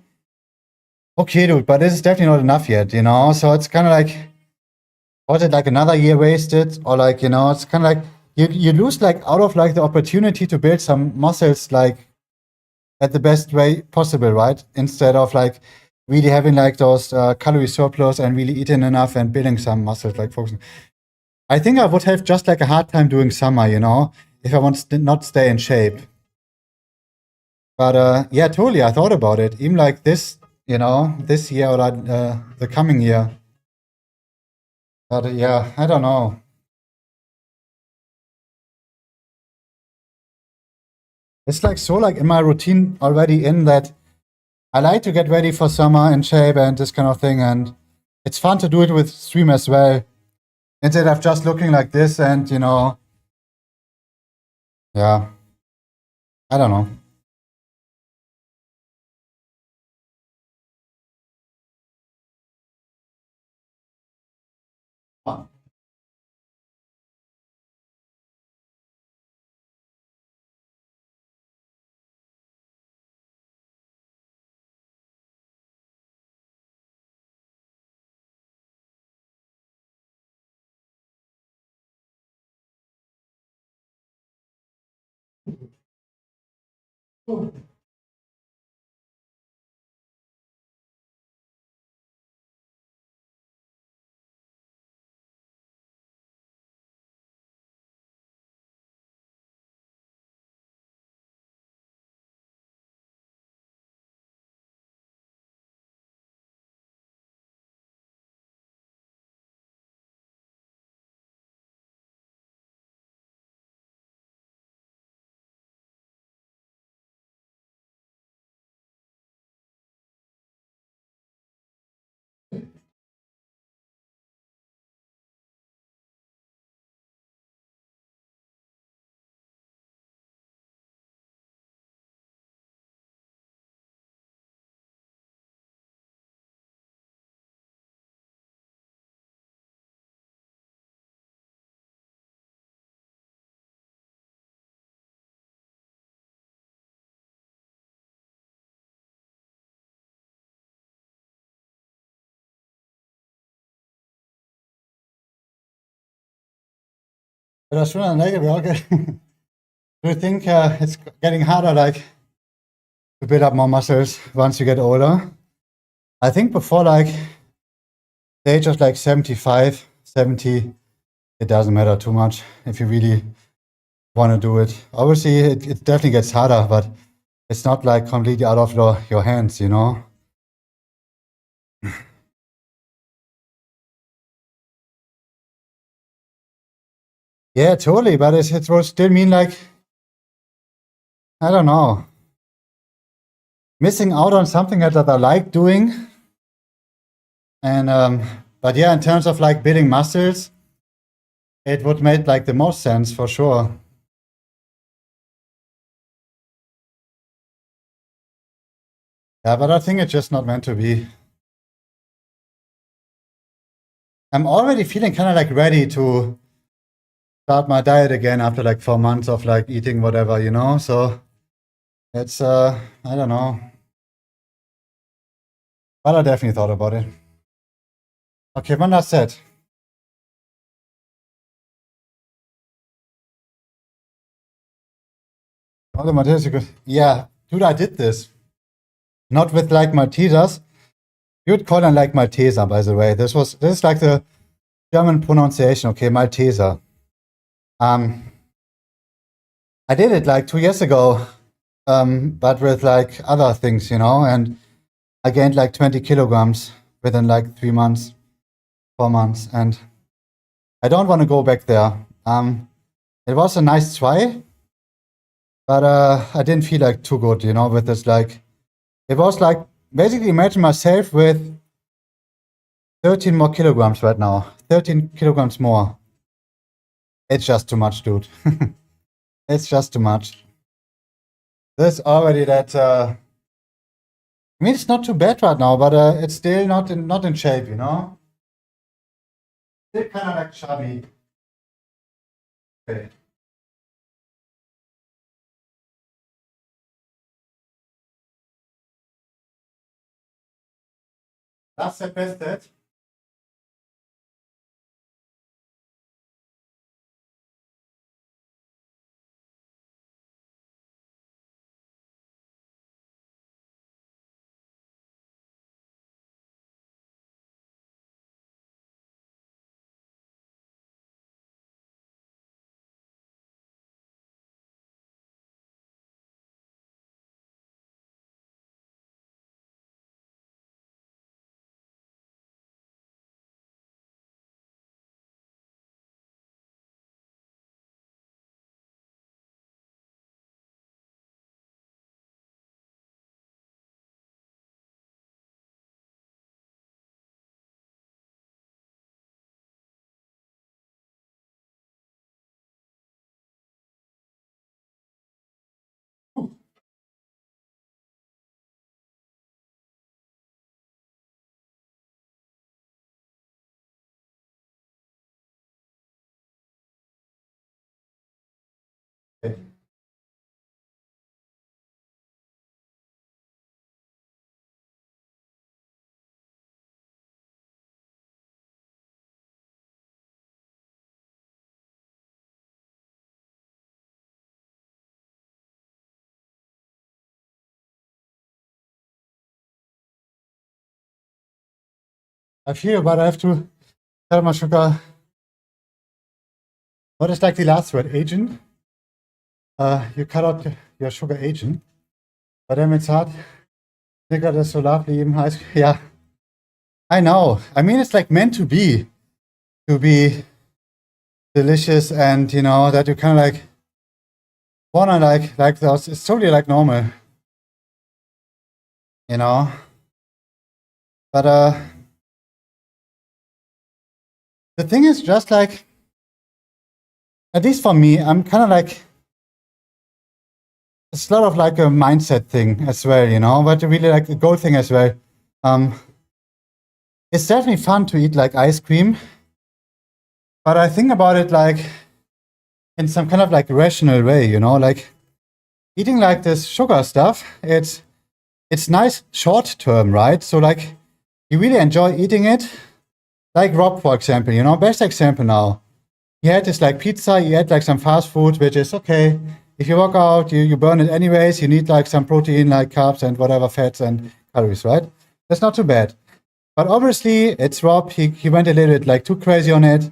okay, dude, but this is definitely not enough yet, you know? So it's kind of like, was it like another year wasted? Or like, you know, it's kind of like you lose like out of like the opportunity to build some muscles like at the best way possible, right? Instead of like really having like those calorie surplus and really eating enough and building some muscles, like focusing. I think I would have just like a hard time doing summer, you know, if I want to not stay in shape. But yeah, totally. I thought about it. Even like this, you know, this year or the coming year. But yeah, I don't know. It's like so like in my routine already in that I like to get ready for summer in shape and this kind of thing. And it's fun to do it with stream as well. Instead of just looking like this and, you know, yeah, I don't know. But as soon as I like it, okay. Do you think it's getting harder, like, to build up more muscles once you get older? I think before, like, the age of like 75, 70, it doesn't matter too much if you really want to do it. Obviously, it definitely gets harder, but it's not like completely out of your hands, you know? Yeah, totally, but it will still mean like, I don't know, missing out on something that I like doing. And but yeah, in terms of like building muscles, it would make like the most sense for sure. Yeah, but I think it's just not meant to be. I'm already feeling kind of like ready to start my diet again after like 4 months of like eating whatever, you know? So it's, I don't know. But I definitely thought about it. Okay, one last set. Oh, the Maltesers are good. Yeah, dude, I did this. Not with like Maltesers. You would call them like Malteser, by the way. This is like the German pronunciation, okay, Malteser. I did it like 2 years ago, but with like other things, you know, and I gained like 20 kilograms within like 3 months, 4 months, and I don't want to go back there. It was a nice try, but I didn't feel like too good, you know, with this like, it was like, basically imagine myself with 13 more kilograms right now, 13 kilograms more. It's just too much, dude. It's just too much. There's already that, I mean, it's not too bad right now, but it's still not in shape, you know? Still kind of like chubby. Okay. That's the best set. Okay. I feel, but I have to tell my sugar. What is like the last word? Agent? You cut out your sugar agent. But then it's hard. Snickers is so lovely, even high school. Yeah. I know. I mean, it's like meant to be delicious, and you know that you kind of like wanna like those. It's totally like normal, you know. But the thing is just like, at least for me, I'm kind of like, it's a lot of like a mindset thing as well, you know. But really like the goal thing as well. It's definitely fun to eat like ice cream, but I think about it like in some kind of like rational way, you know, like eating like this sugar stuff. It's nice short term, right? So like you really enjoy eating it. Like Rob, for example, you know, best example now. He had this like pizza, he had like some fast food, which is okay. if you work out, you burn it anyways. You need like some protein, like carbs and whatever fats and calories, right? That's not too bad. But obviously, it's Rob. He went a little bit like too crazy on it.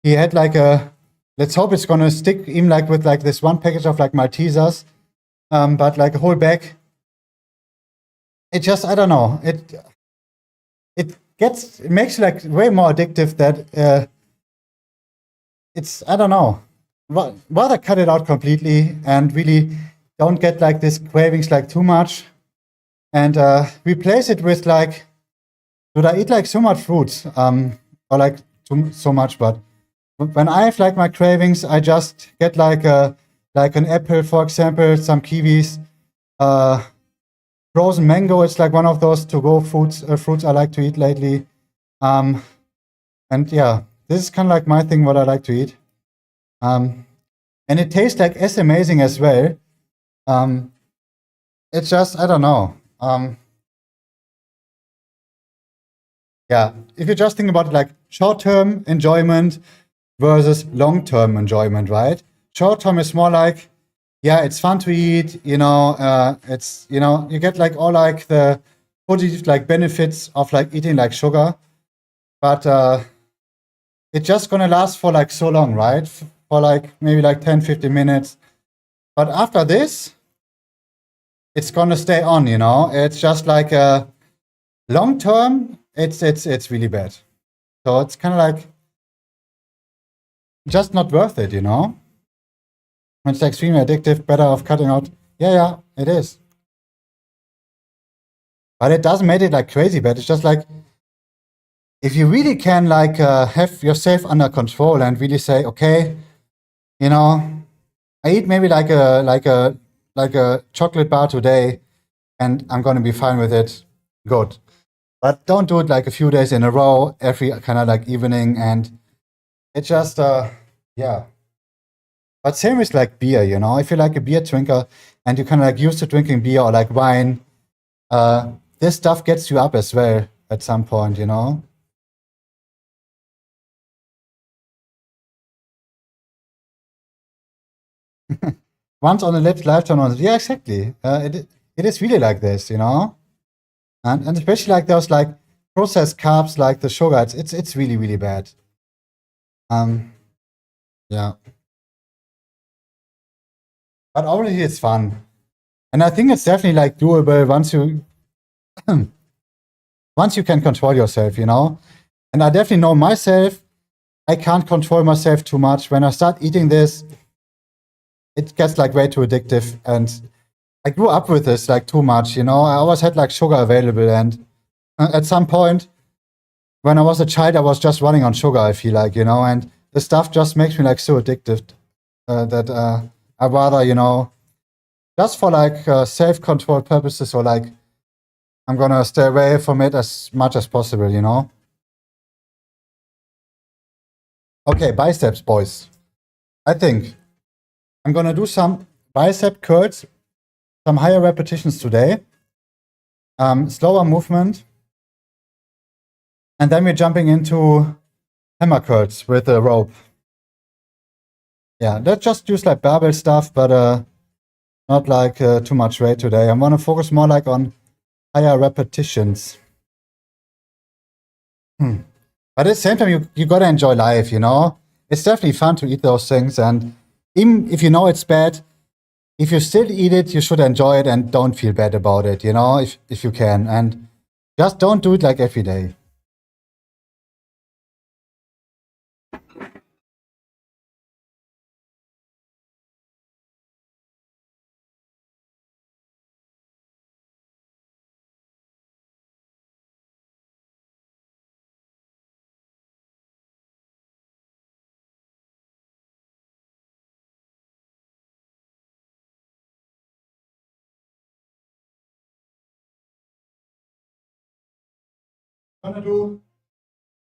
He had like a, let's hope it's gonna stick even like with like this one package of like Maltesers, but like a whole bag. It just, I don't know. It makes you like way more addictive that it's, I don't know. Rather cut it out completely and really don't get like this cravings like too much, and replace it with like, dude, I eat like so much fruits, or like so much, but when I have like my cravings, I just get like an apple, for example, some kiwis, frozen mango. It's like one of those to-go fruits I like to eat lately, and yeah, this is kind of like my thing, what I like to eat, and it tastes like as amazing as well. It's just, I don't know. Yeah, if you just think about it like short-term enjoyment versus long-term enjoyment, right? Short-term is more like, yeah, it's fun to eat, it's, you get like all like the positive like benefits of like eating like sugar, but it's just gonna last for like so long, right? For like maybe like 10, 15 minutes. But after this, it's gonna stay on, It's just like long-term, it's really bad. So it's kind of like just not worth it, It's extremely addictive, better off cutting out. Yeah, it is. But it doesn't make it like crazy bad. It's just like, if you really can like have yourself under control and really say, okay, I eat maybe like a chocolate bar today and I'm gonna be fine with it. Good. But don't do it like a few days in a row, every kind of like evening, and it just yeah. But same with like beer, if you're like a beer drinker and you're kind of like used to drinking beer or like wine, this stuff gets you up as well at some point, Once on the lips, lifetime on the, yeah, exactly. It is really like this, and especially like those like processed carbs, like the sugar, it's really really bad. Um, yeah, but obviously it's fun, and I think it's definitely like doable once you once you can control yourself, And I definitely know myself. I can't control myself too much. When I start eating this, it gets like way too addictive. And I grew up with this like too much, I always had like sugar available. And at some point, when I was a child, I was just running on sugar, I feel like, and the stuff just makes me like so addictive that I rather, just for like self control purposes or like I'm gonna stay away from it as much as possible, Okay, biceps, boys. I think I'm gonna do some bicep curls, some higher repetitions today, slower movement, and then we're jumping into hammer curls with a rope. Yeah, let's just use like barbell stuff, but not like too much weight today. I want to focus more like on higher repetitions. But at the same time, you gotta enjoy life, It's definitely fun to eat those things, and even if you know it's bad, if you still eat it, you should enjoy it and don't feel bad about it, if you can, and just don't do it like every day. I'm gonna do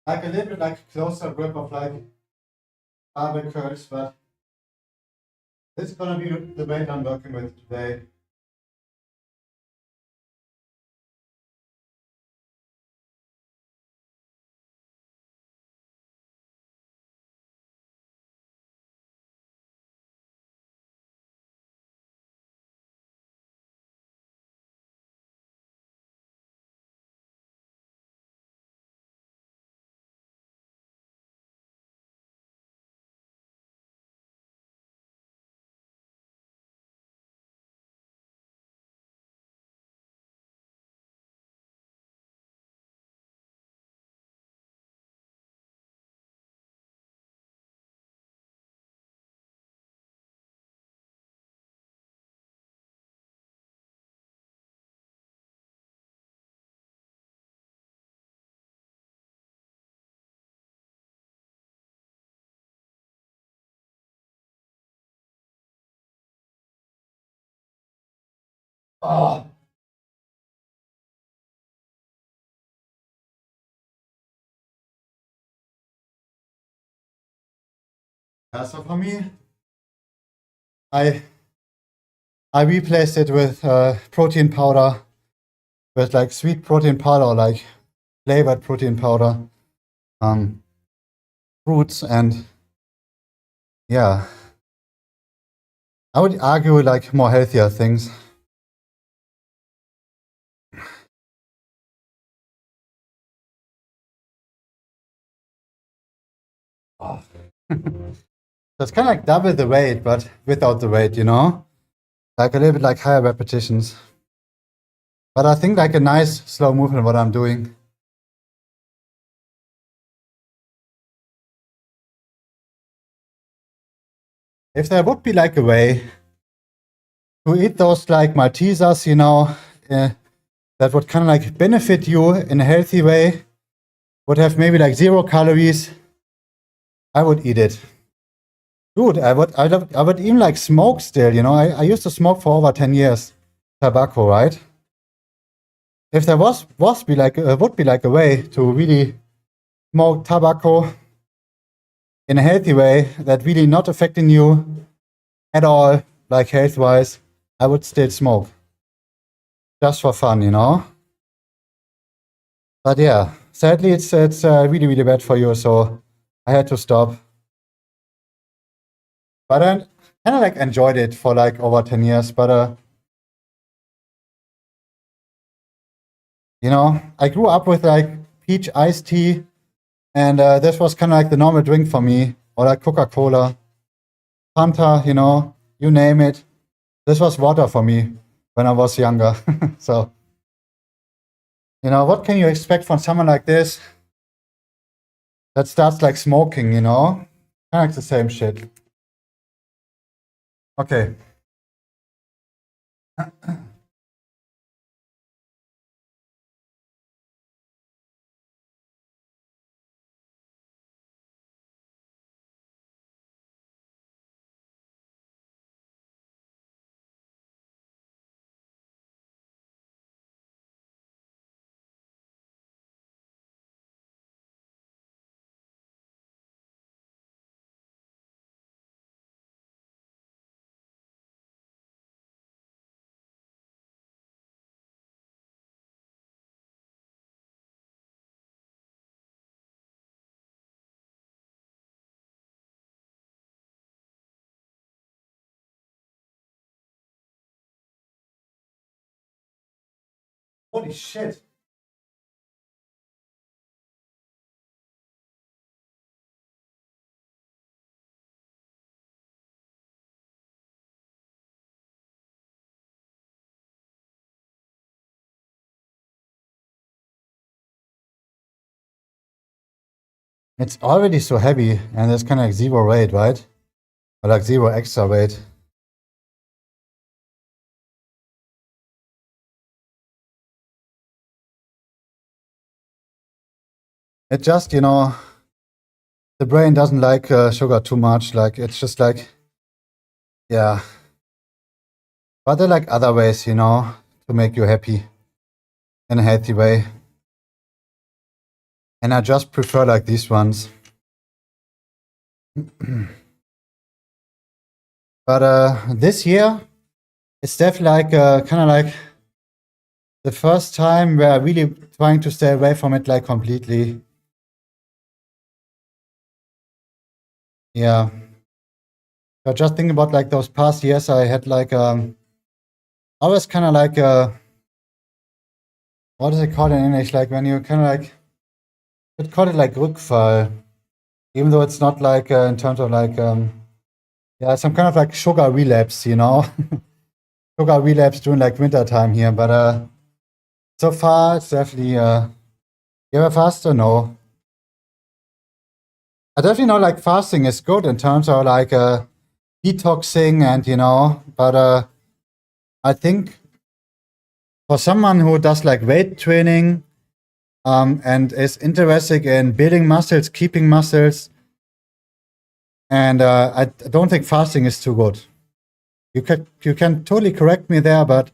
like a little bit like closer grip of like barbell curls, but this is gonna be the weight I'm working with today. Oh. So for me, I replaced it with protein powder, with like sweet protein powder or like flavored protein powder, fruits, and yeah, I would argue like more healthier things. Oh. So it's kind of like double the weight, but without the weight, you know? Like a little bit like higher repetitions. But I think like a nice slow movement what I'm doing. If there would be like a way to eat those like Maltesers, you know, that would kind of like benefit you in a healthy way, would have maybe like 0 calories, I would eat it. Dude, I would even like smoke still, you know. I used to smoke for over 10 years, tobacco, right? If there would be like a way to really smoke tobacco in a healthy way that really not affecting you at all, like health-wise, I would still smoke. Just for fun, you know? But yeah, sadly, it's really, really bad for you, so I had to stop. But I kind of like enjoyed it for like over 10 years, but you know, I grew up with like peach iced tea, and this was kind of like the normal drink for me, or like Coca-Cola, Fanta, you know, you name it. This was water for me when I was younger. So, you know, what can you expect from someone like this that starts like smoking, you know? Kind of like the same shit. Okay. Holy shit. It's already so heavy, and there's kind of like 0 weight, right? Or like 0 extra weight. It just, you know, the brain doesn't like sugar too much. Like, it's just like, yeah. But there are like other ways, you know, to make you happy in a healthy way. And I just prefer like these ones. But this year, it's definitely like kind of like the first time where I'm really trying to stay away from it like completely. Yeah. So just think about like those past years I had like always kind of like what is it called in English? Like when you kind of like could call it like Rückfall, even though it's not like in terms of like yeah, some kind of like sugar relapse, you know. Sugar relapse during like winter time here, but so far it's definitely you ever fast or no? I definitely know like fasting is good in terms of like detoxing and you know, but I think for someone who does like weight training and is interested in building muscles, keeping muscles, and I don't think fasting is too good. You can totally correct me there, but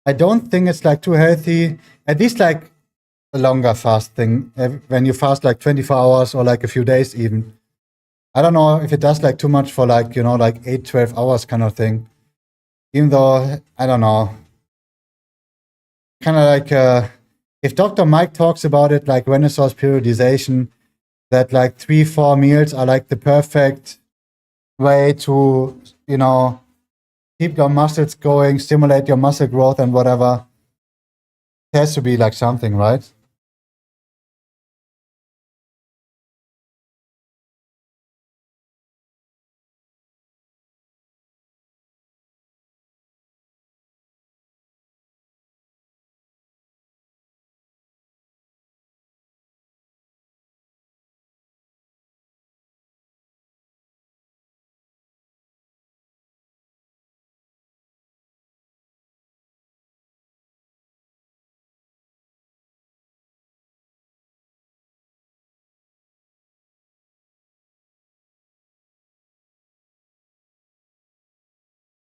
I don't think it's like too healthy. At least like a longer fasting, when you fast like 24 hours or like a few days even. I don't know if it does like too much for like, you know, like 8, 12 hours kind of thing. Even though, I don't know. Kind of like, if Dr. Mike talks about it, like Renaissance periodization, that like 3, 4 meals are like the perfect way to, you know, keep your muscles going, stimulate your muscle growth and whatever. It has to be like something, right?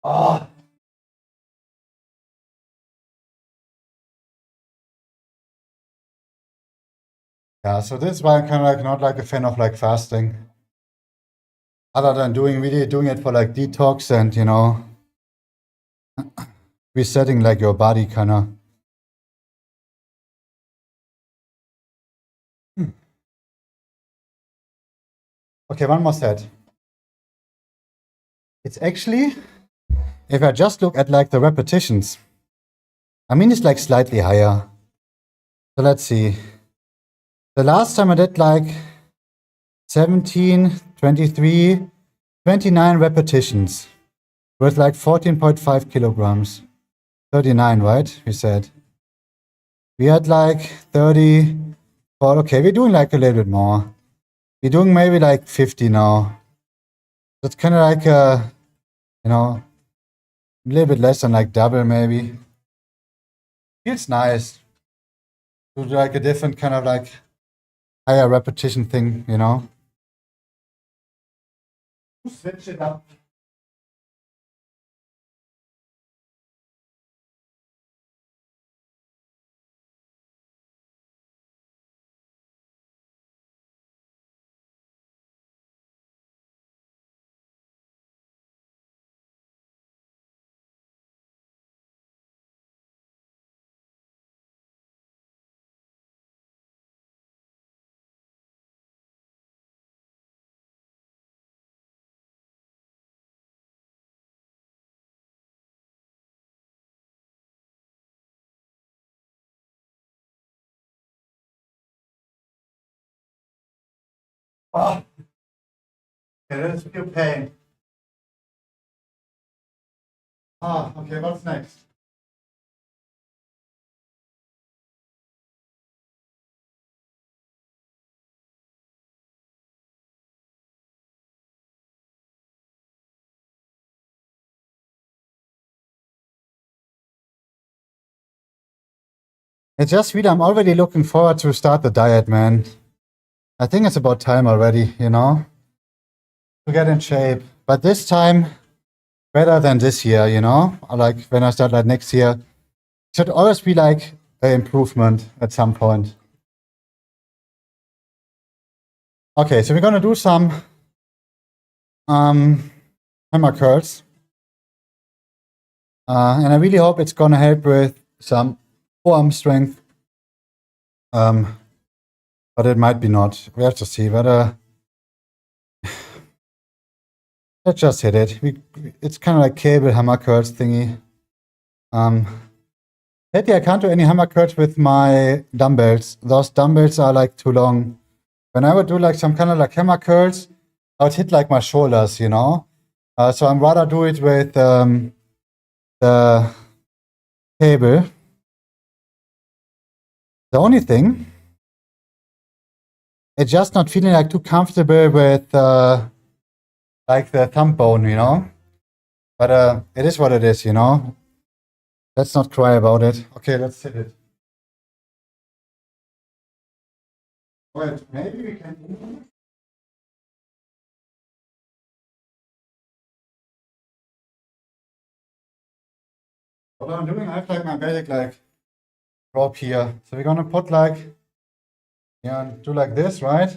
Oh. Yeah, so this is why I'm kind of like not like a fan of like fasting. Other than really doing it for like detox and, you know, resetting like your body kind of. Okay, one more set. It's actually, if I just look at like the repetitions, I mean, it's like slightly higher. So let's see. The last time I did like 17, 23, 29 repetitions with like 14.5 kilograms. 39, right? We said. We had like 30. But okay, we're doing like a little bit more. We're doing maybe like 50 now. That's kind of like, you know, a little bit less than like double maybe. Feels nice to do like a different kind of like higher repetition thing, you know? Switch it up. Oh, okay, that's pure pain. Ah, okay, what's next? It's just really, I'm already looking forward to start the diet, man. I think it's about time already, you know, to get in shape. But this time, better than this year, you know? Like when I start like next year, should always be like an improvement at some point. Okay, so we're gonna do some hammer curls. And I really hope it's gonna help with some forearm strength. But it might be not. We have to see. But let's just hit it. It's kind of like cable hammer curls thingy. Lately I can't do any hammer curls with my dumbbells. Those dumbbells are like too long. When I would do like some kind of like hammer curls, I would hit like my shoulders, you know? So I'd rather do it with the cable. The only thing, it's just not feeling like too comfortable with like the thumb bone, you know? But it is what it is, you know? Let's not cry about it. Okay, let's hit it. Wait, maybe we can. What I'm doing, I have like my basic like rope here. So we're gonna put like, yeah, do like this, right?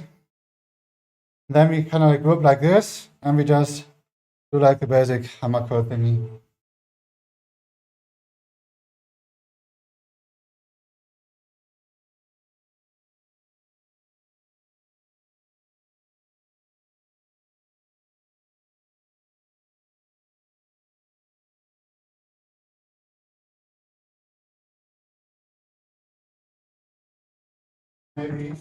Then we kind of like group like this, and we just do like the basic hammer curl thingy. Maybe.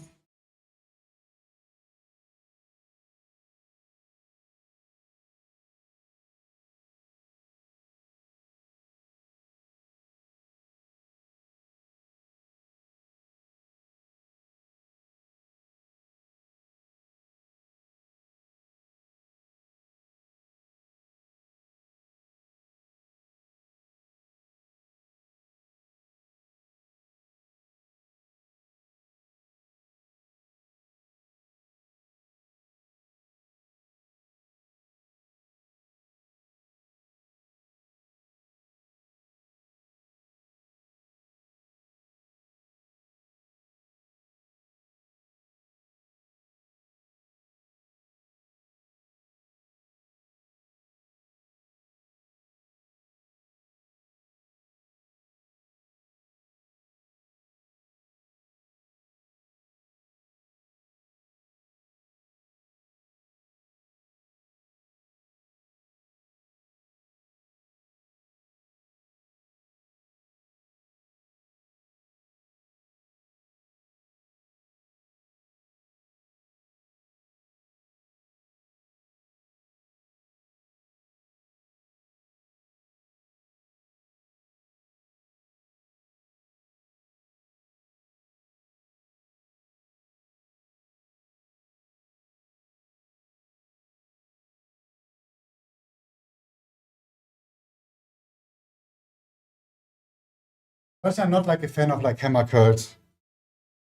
First, I'm not like a fan of like hammer curls,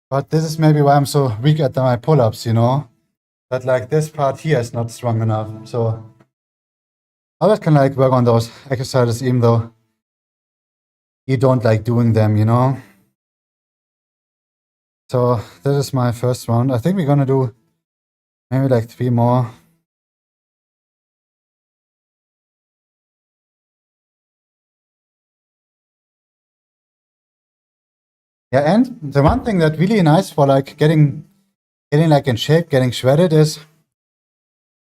but this is maybe why I'm so weak at my pull-ups, you know? That like this part here is not strong enough. So I always can like work on those exercises even though you don't like doing them, you know? So this is my first round. I think we're gonna do maybe like 3 more. Yeah, and the one thing that really nice for like getting like in shape, getting shredded is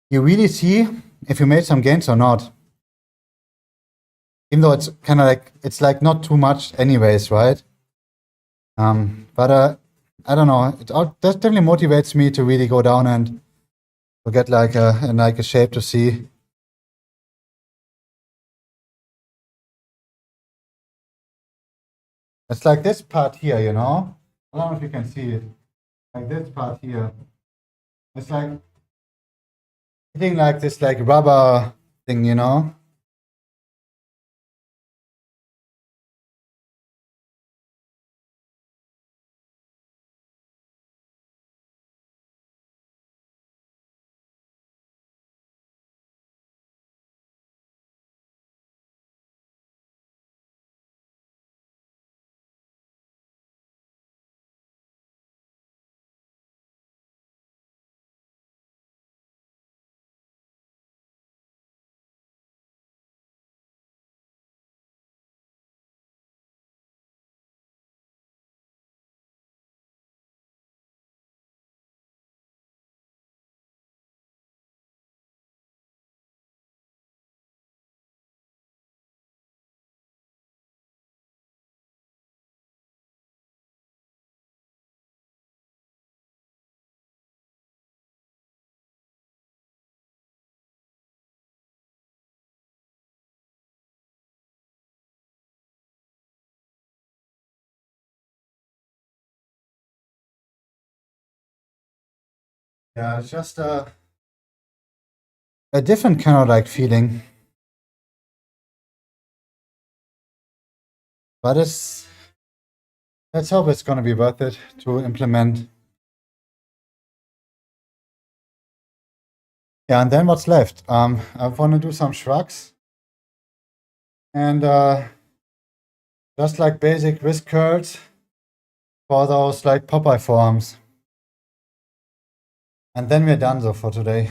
you really see if you made some gains or not. Even though it's kind of like, it's like not too much anyways, right? But I don't know, that definitely motivates me to really go down and to get like a shape to see. It's like this part here, you know? I don't know if you can see it. Like this part here. It's like hitting like this like rubber thing, you know? Yeah, it's just a different kind of like feeling. But let's hope it's gonna be worth it to implement. Yeah, and then what's left? I want to do some shrugs, and Just like basic wrist curls for those like Popeye forms. And then we're done so for today.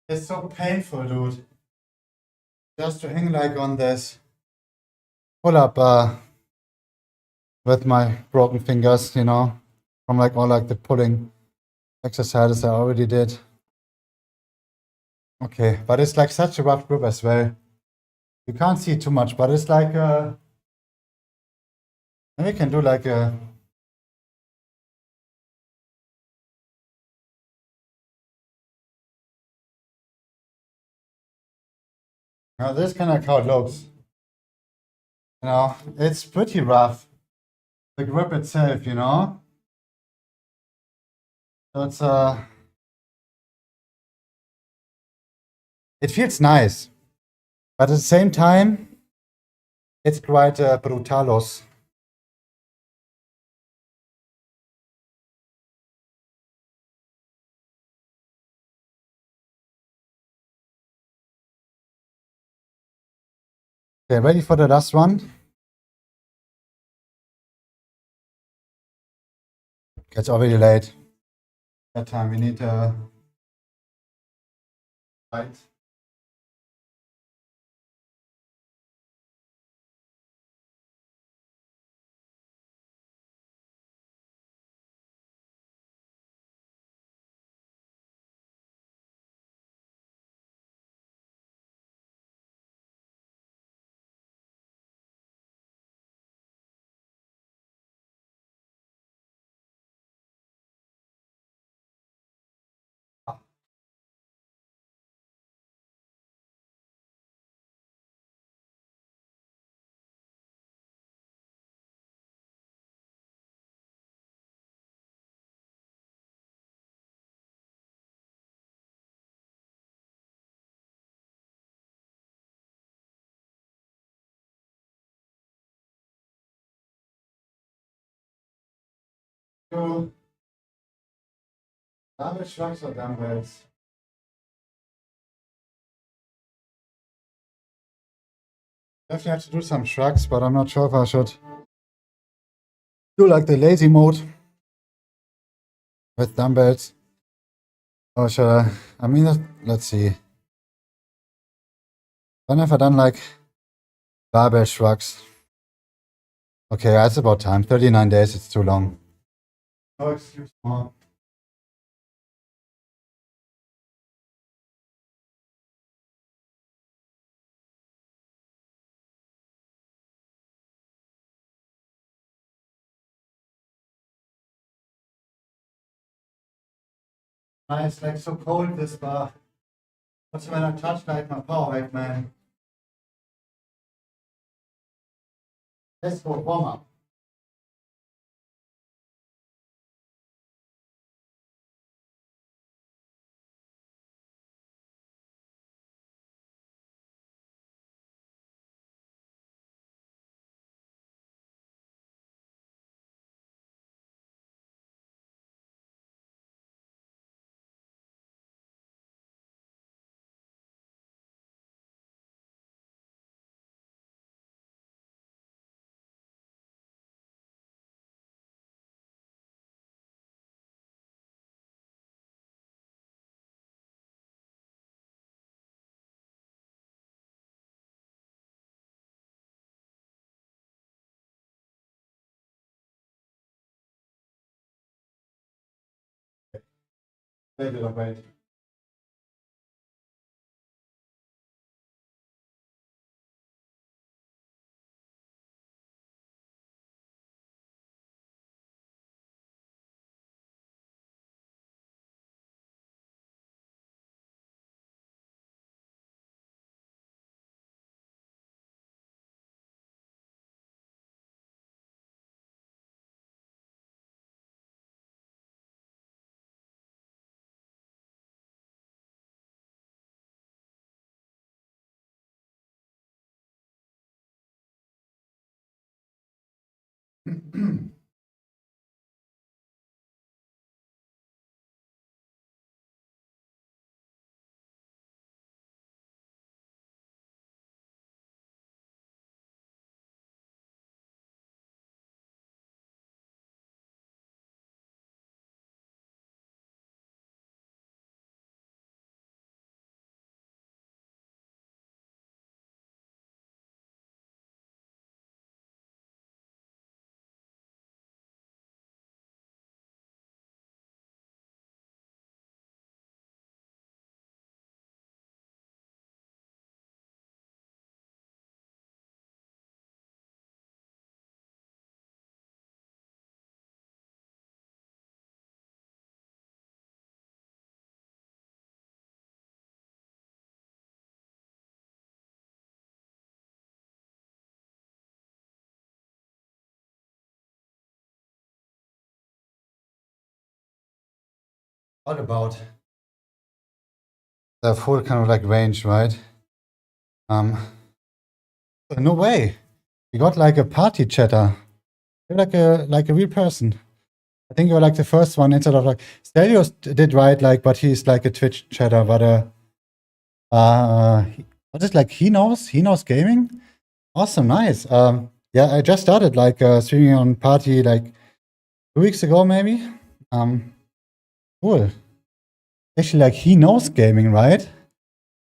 It's so painful, dude. Just to hang like on this pull-up bar with my broken fingers, you know, from like all like the pulling exercises I already did. Okay, but it's like such a rough grip as well. You can't see too much, but it's like and we can do like a now this kind of how it looks. You know, it's pretty rough. The grip itself, you know. So it's it feels nice, but at the same time, it's quite brutalos. Okay, ready for the last one? It's already late. That time we need light. Do double shrugs or dumbbells? Definitely have to do some shrugs, but I'm not sure if I should do like the lazy mode with dumbbells. Or should I? I mean, let's see. When have I done like barbell shrugs? Okay, that's about time. 39 days, it's too long. No excuse more. It's like so cold this bar. What's when I touch like my power weight, man? Let's go warm up. A little bit. What about the full kind of like range, right? No way. We got like a party chatter. You're like a real person. I think you're like the first one instead of like Stelios did right, like, but he's like a Twitch chatter, but what is like he knows gaming? Awesome, nice. Yeah, I just started like streaming on party like 2 weeks ago maybe. Cool. Actually, like he knows gaming, right?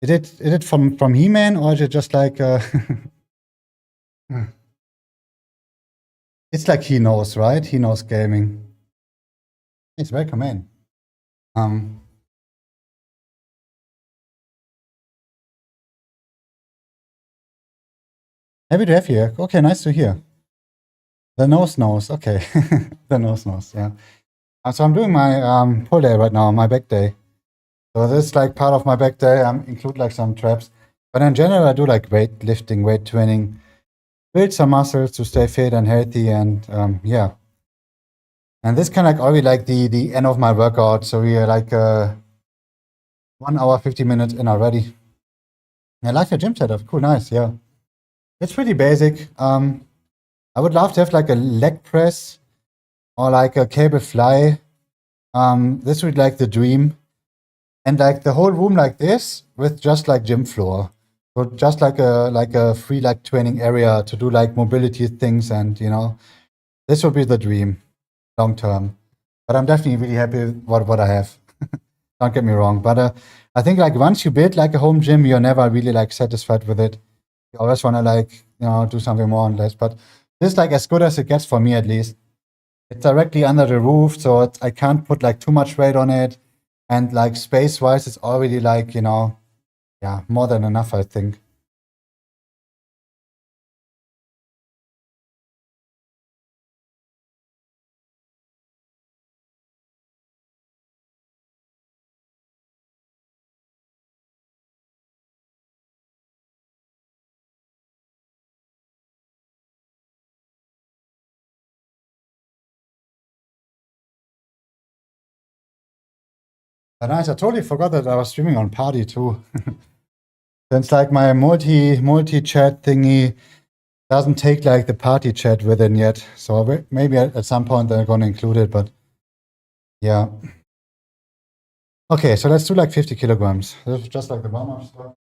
Is it from He-Man or is it just like it's like he knows, right? He knows gaming. It's welcome in. Happy to have you. Okay, nice to hear. The nose knows. Okay, the nose knows. Yeah. So I'm doing my pull day right now, my back day. So this is like part of my back day. I include like some traps, but in general, I do like weight lifting, weight training, build some muscles to stay fit and healthy, and yeah. And this kind of like already like the end of my workout. So we are like 1 hour 50 minutes in already. I like your gym setup. Cool, nice. Yeah, it's pretty basic. I would love to have like a leg press or like a cable fly. This would like the dream. And like the whole room like this with just like gym floor. So just like a free like training area to do like mobility things, and you know, this would be the dream long term. But I'm definitely really happy with what I have. Don't get me wrong. But I think like once you build like a home gym, you're never really like satisfied with it. You always wanna like, you know, do something more and less. But this is like as good as it gets for me at least. It's directly under the roof, so I can't put like too much weight on it. And like space wise, it's already like, you know, yeah, more than enough, I think. But nice, I totally forgot that I was streaming on Party too. Since like my multi chat thingy doesn't take like the party chat within yet. So maybe at some point they're gonna include it, but yeah. Okay, so let's do like 50 kilograms. This is just like the warm-up stuff.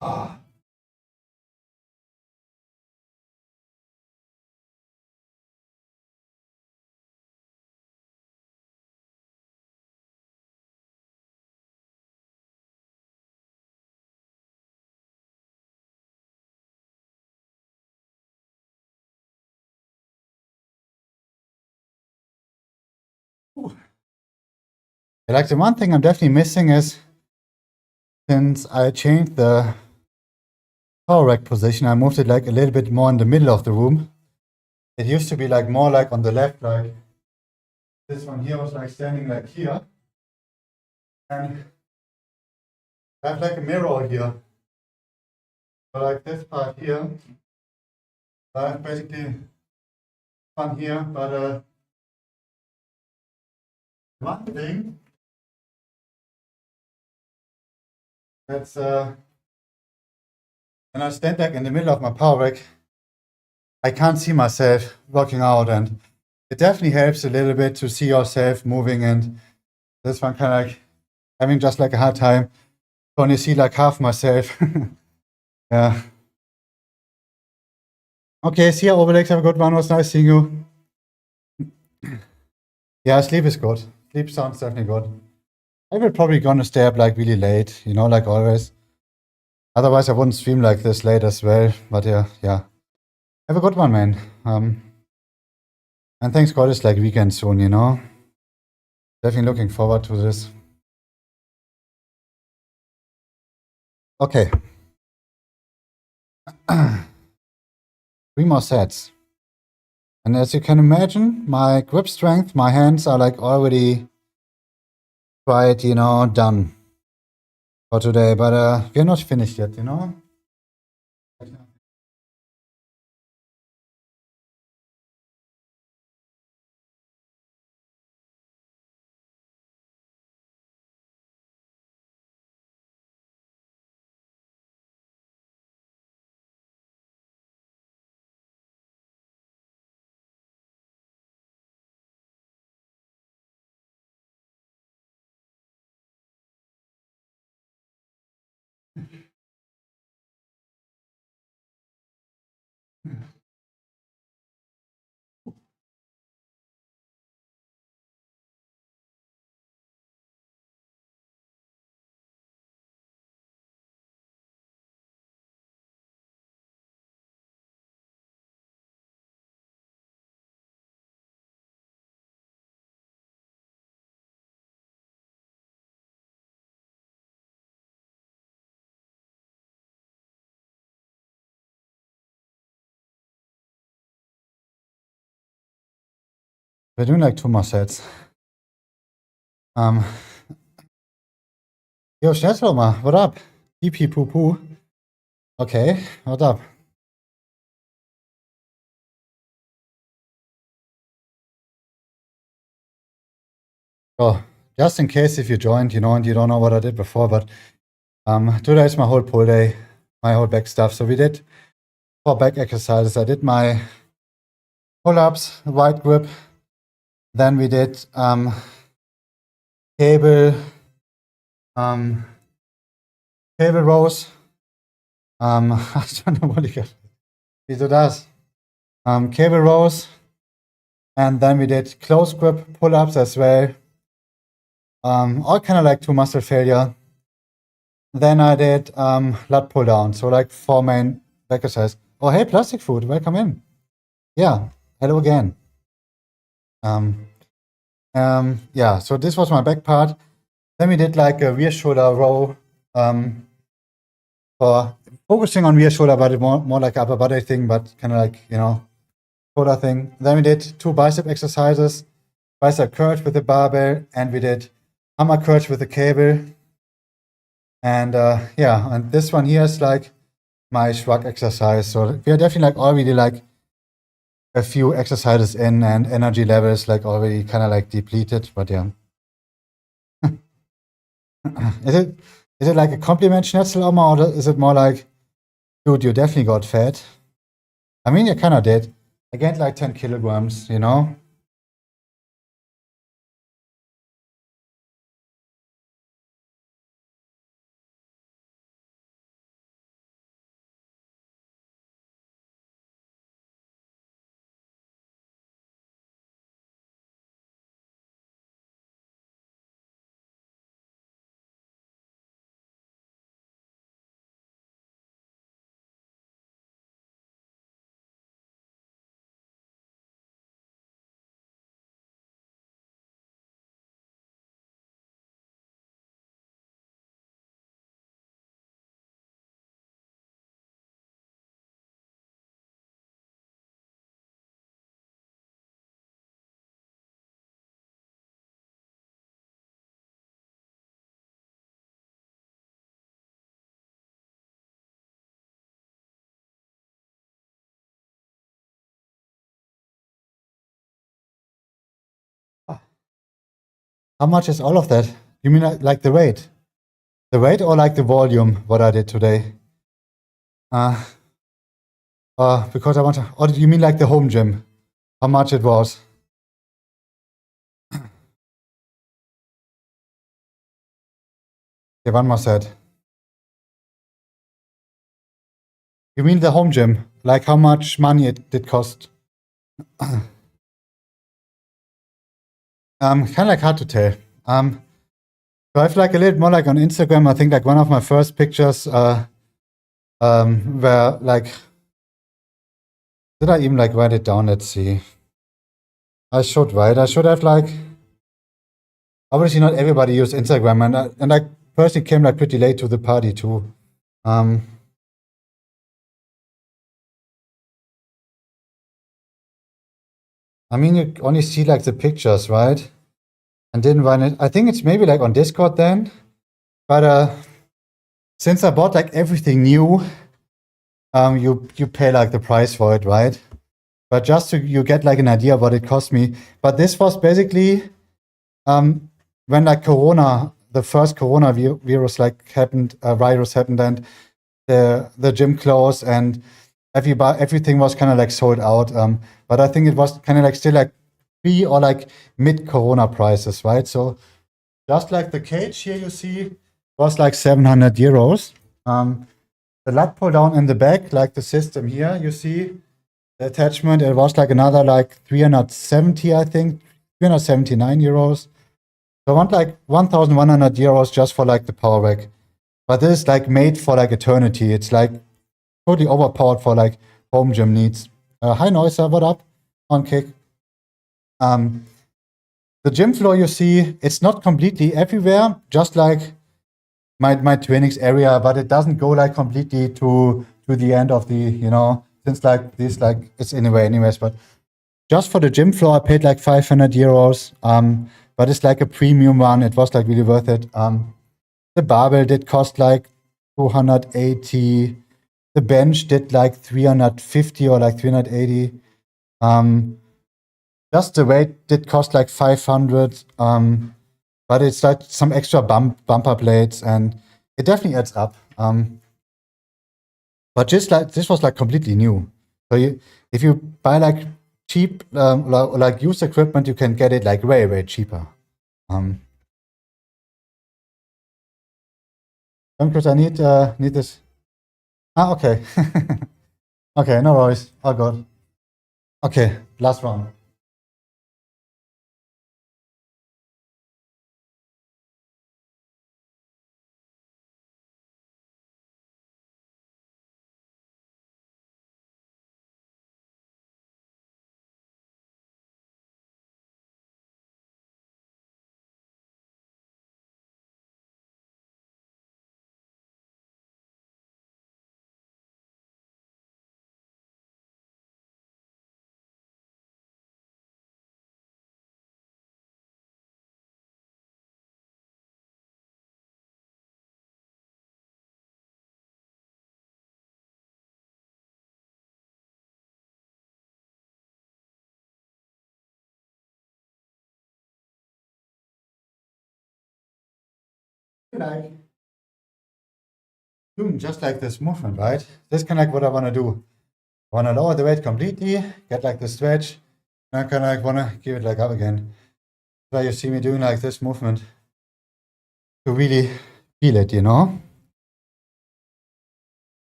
Ah. Like the one thing I'm definitely missing is, since I changed the power rack position, I moved it like a little bit more in the middle of the room. It used to be like more like on the left, like this one here was like standing like here. And I have like a mirror here. So like this part here, I have basically one here, but one thing that's when I stand like in the middle of my power rack, I can't see myself working out, and it definitely helps a little bit to see yourself moving, and this one kind of like having just like a hard time to only see like half myself. Yeah. Okay, see you, Obelix. Have a good one. It was nice seeing you. Yeah, sleep is good. Sleep sounds definitely good. I will probably gonna stay up like really late, you know, like always. Otherwise, I wouldn't stream like this late as well. But yeah. Have a good one, man. And thanks God it's like weekend soon, you know. Definitely looking forward to this. Okay. 3 more sets. And as you can imagine, my grip strength, my hands are like already quite, you know, done for today. But we're not finished yet, you know. We're doing like 2 more sets. Yo, Schnellstormer, what up? PP poo poo. Okay, what up? Oh, just in case if you joined, you know, and you don't know what I did before, but today is my whole pull day, my whole back stuff. So we did 4 back exercises. I did my pull-ups, wide grip. Then we did cable rows. I don't know what you get. Wieso das? Cable rows. And then we did close grip pull-ups as well. All kind of like to muscle failure. Then I did lat pull down. So like 4 main back exercises. Oh, hey, Plastic Food, welcome in. Yeah, hello again. Yeah, so this was my back part. Then we did like a rear shoulder row for focusing on rear shoulder, but more like upper body thing, but kind of like, you know, shoulder thing. Then we did 2 bicep exercises, bicep curls with the barbell, and we did hammer curls with the cable. And yeah, and this one here is like my shrug exercise. So we are definitely like already like a few exercises in, and energy levels like already kind of like depleted, but yeah. Is it like a compliment, Schnetzel, Oma, or is it more like, dude, you definitely got fat? I mean, you kind of did. I gained like 10 kilograms, you know? How much is all of that? You mean like the weight? The weight or like the volume, what I did today? Because I want to, or do you mean like the home gym? How much it was? Okay, one more set. You mean the home gym? Like how much money it did cost? Kind of like hard to tell. So I have like a little more like on Instagram. I think like one of my first pictures where like, did I even like write it down? Let's see. I should, right? I should have like, obviously not everybody used Instagram, and I personally came like pretty late to the party too. I mean, you only see like the pictures, right? And didn't run it. I think it's maybe like on Discord then. But since I bought like everything new, you pay like the price for it, right? But just so you get like an idea of what it cost me. But this was basically when like Corona, the first Corona virus like happened, virus happened, and the gym closed, and everything was kind of like sold out. But I think it was kind of like still like pre or like mid Corona prices, right? So just like the cage here, you see, was like 700 euros. The lat pull down in the back, like the system here, you see the attachment, it was like another like 370, I think, 379 euros. So I want like 1,100 euros just for like the power rack. But this is like made for like eternity. It's like totally overpowered for like home gym needs. Hi Noiser, what up? On kick. The gym floor you see, it's not completely everywhere, just like my trainings area, but it doesn't go like completely to the end of the, you know, since like this, like it's anyway anyways, but just for the gym floor I paid like 500 euros. But it's like a premium one. It was like really worth it. The barbell did cost like 280. The bench did like 350 or like 380. Just the weight did cost like 500. But it's like some extra bumper plates, and it definitely adds up. But just like this was like completely new. So if you buy like cheap like used equipment, you can get it like way cheaper. Chris, I need this. Okay. Okay, no worries. All good. Okay, last one. Like doing just like this movement, right? This kind of like what I want to do. I want to lower the weight completely, get like the stretch, and I kind of like want to give it like up again. So you see me doing like this movement to really feel it, you know?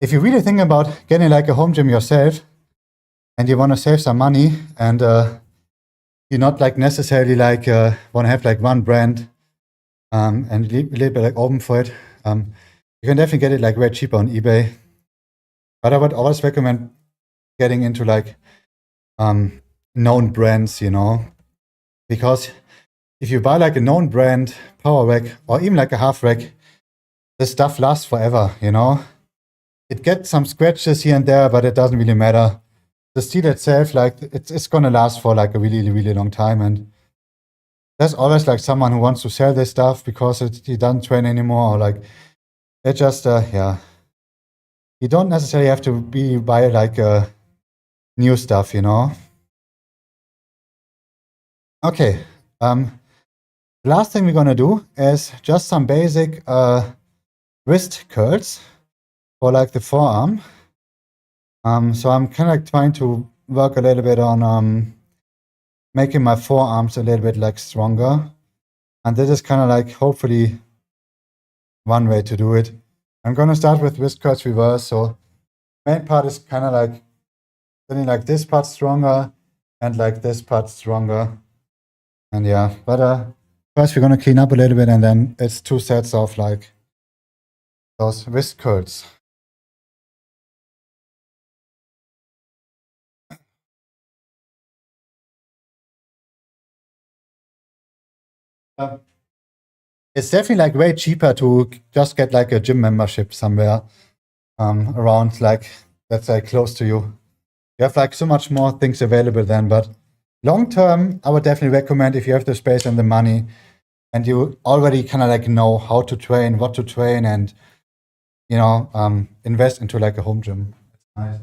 If you really think about getting like a home gym yourself and you want to save some money and you're not like necessarily like want to have like one brand and a little bit like open for it, you can definitely get it like way cheaper on eBay. But I would always recommend getting into like known brands, you know, because if you buy like a known brand power rack or even like a half rack, the stuff lasts forever, you know. It gets some scratches here and there, but it doesn't really matter. The steel itself, like it's gonna last for like a really long time, and there's always like someone who wants to sell this stuff because he doesn't train anymore, or like it just yeah. You don't necessarily have to buy like new stuff, you know. Okay, The last thing we're gonna do is just some basic wrist curls for like the forearm. So I'm kind of like trying to work a little bit on making my forearms a little bit like stronger. And this is kind of like hopefully one way to do it. I'm gonna start with wrist curls reverse. So main part is kind of like getting like this part stronger and like this part stronger. And yeah, but first we're gonna clean up a little bit, and then it's 2 sets of like those wrist curls. It's definitely like way cheaper to just get like a gym membership somewhere around like, let's say, close to you. You have like so much more things available then, but long term, I would definitely recommend, if you have the space and the money and you already kind of like know how to train, what to train, and you know, invest into like a home gym. It's nice.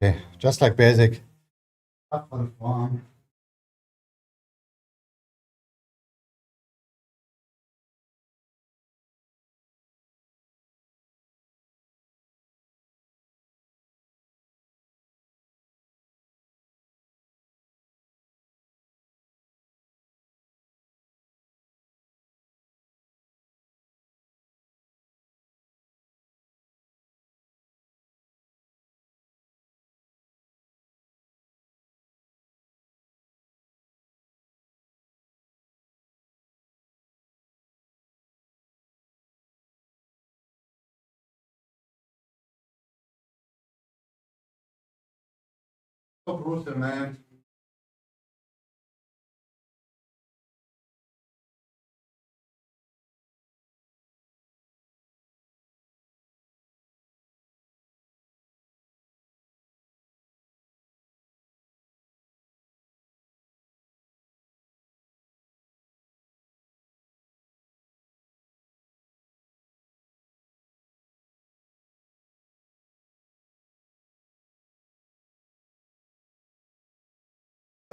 Okay, just like basic. Up for the forearm. So brutal, man.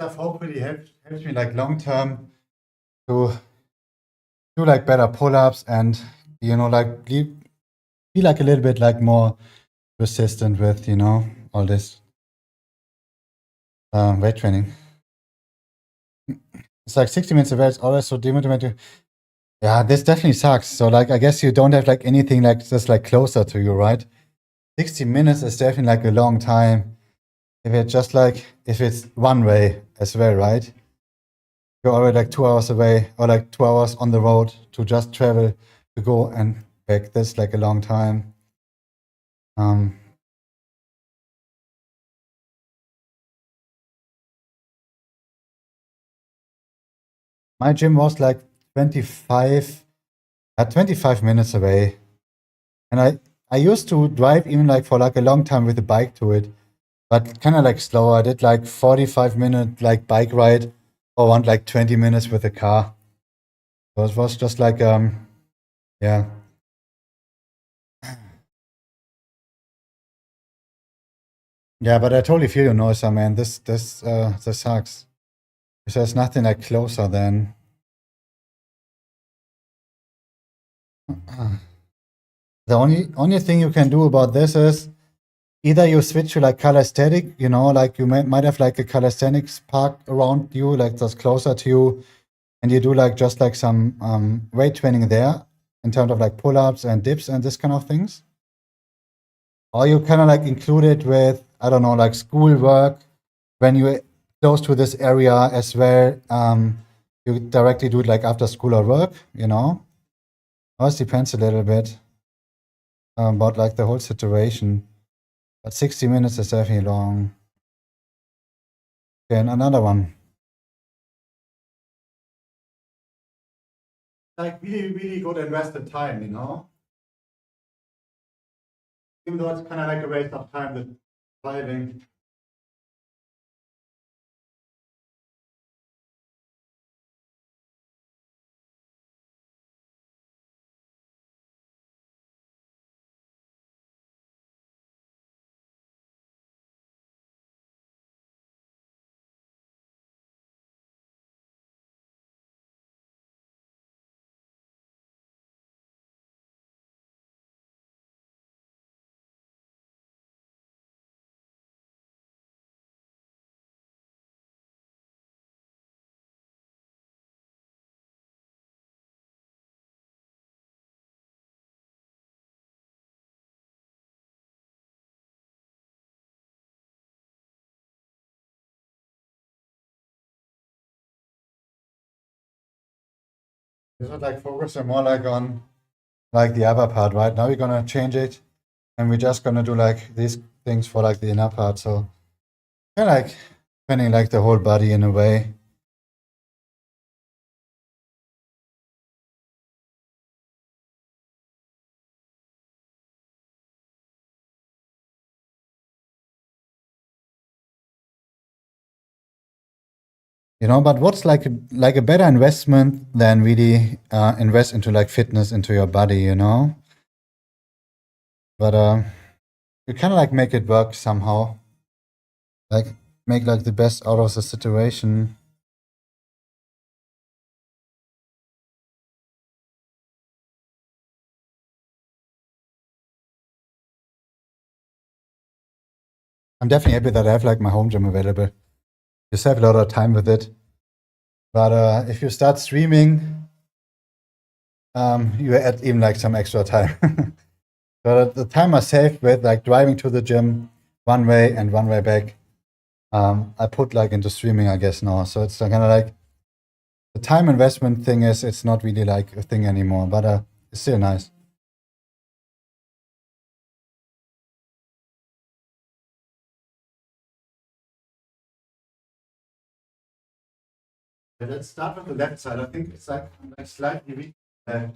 Stuff hopefully helps me like long term to do like better pull-ups and, you know, like be like a little bit like more persistent with, you know, all this weight training. It's like 60 minutes away. It's always so demotivating. Yeah, this definitely sucks. So like, I guess you don't have like anything like just like closer to you, right? 60 minutes is definitely like a long time. If it's just like, if it's one way as well, right? You're already like 2 hours away, or like 2 hours on the road to just travel to go and back. That's like a long time. My gym was like 25 minutes away. And I used to drive even like for like a long time with a bike to it, but kind of like slower. I did like 45-minute like bike ride, or want like 20 minutes with a car. So it was just like, yeah. Yeah, but I totally feel you, Noisa, man. This sucks. There's nothing like closer than the only thing you can do about this is either you switch to like calisthenic, you know, like you might have like a calisthenics park around you, like that's closer to you, and you do like just like some weight training there in terms of like pull-ups and dips and this kind of things. Or you kind of like include it with, I don't know, like school work. When you're close to this area as well, you directly do it like after school or work, you know? It depends a little bit about like the whole situation. But 60 minutes is definitely long. Okay, and another one. Like really, really good invested time, you know? Even though it's kind of like a waste of time, the driving. This would like focus more like on like the upper part, right? Now we're gonna change it and we're just gonna do like these things for like the inner part. So kind of like spending like the whole body in a way. You know, but what's like a better investment than really invest into like fitness into your body, you know? But you kind of like make it work somehow. Like make like the best out of the situation. I'm definitely happy that I have like my home gym available. Just have a lot of time with it. But if you start streaming, you add even like some extra time. So the time I saved with like driving to the gym one way and one way back, I put like into streaming, I guess now. So it's kind of like the time investment thing is it's not really like a thing anymore, but it's still nice. Let's start with the left side. I think it's like slightly weak. Yeah,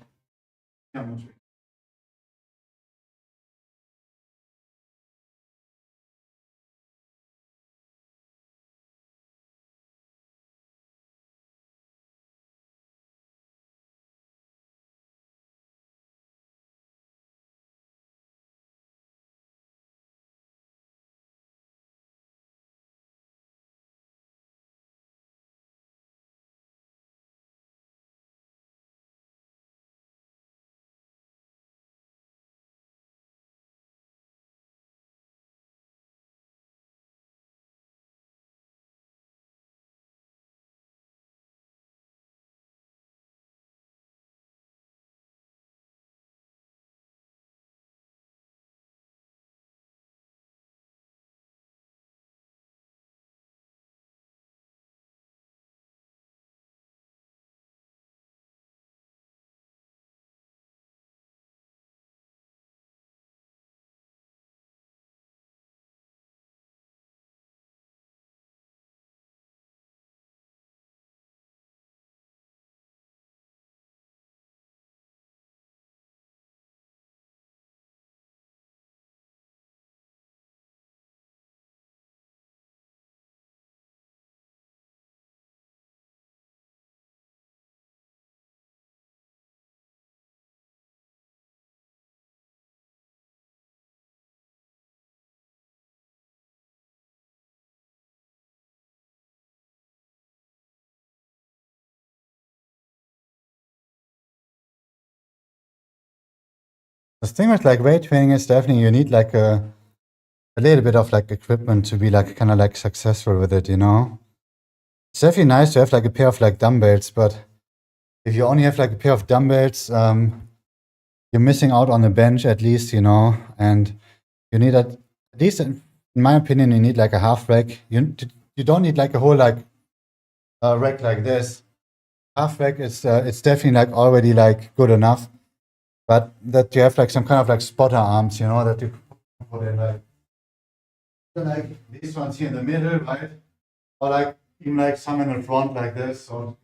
the thing with like weight training is definitely you need like a little bit of like equipment to be like kind of like successful with it, you know? It's definitely nice to have like a pair of like dumbbells, but if you only have like a pair of dumbbells, you're missing out on a bench at least, you know? And you need at least, in my opinion, you need like a half rack. You don't need like a whole like rack like this. Half rack is it's definitely like already like good enough, but that you have like some kind of like spotter arms, you know, that you put in like these ones here in the middle, right? Or like even like some in the front like this. So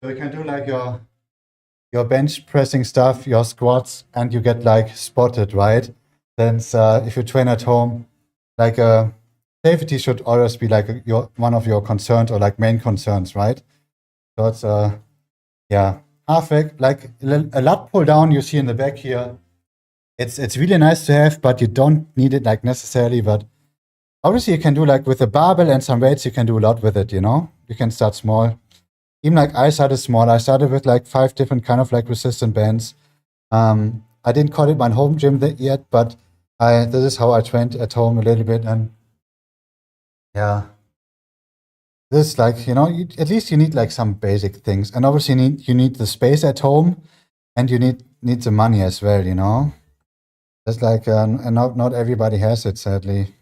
you can do like your bench pressing stuff, your squats, and you get like spotted, right? Then if you train at home, like safety should always be like one of your concerns or like main concerns, right? So it's yeah, half rack, like a lat pull down you see in the back here. It's really nice to have, but you don't need it like necessarily. But obviously you can do like with a barbell and some weights, you can do a lot with it, you know? You can start small. Even like I started small. I started with like 5 different kind of like resistant bands. I didn't call it my home gym yet, but this is how I trained at home a little bit. And yeah, this like, you know, at least you need like some basic things. And obviously you need the space at home, and you need the money as well, you know? That's like, and not everybody has it, sadly.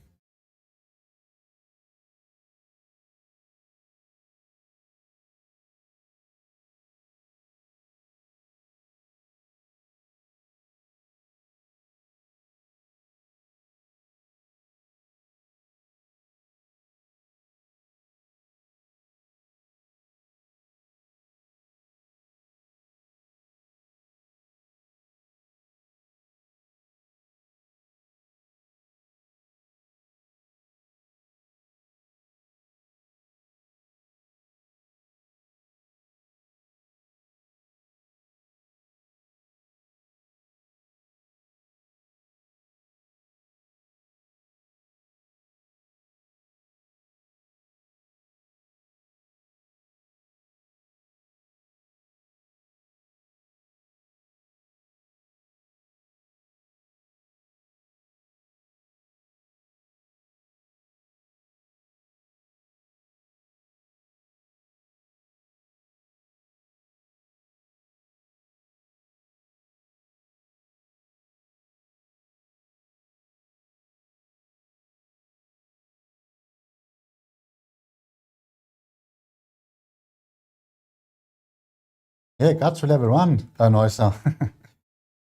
Yeah, got to level 1, Noiser.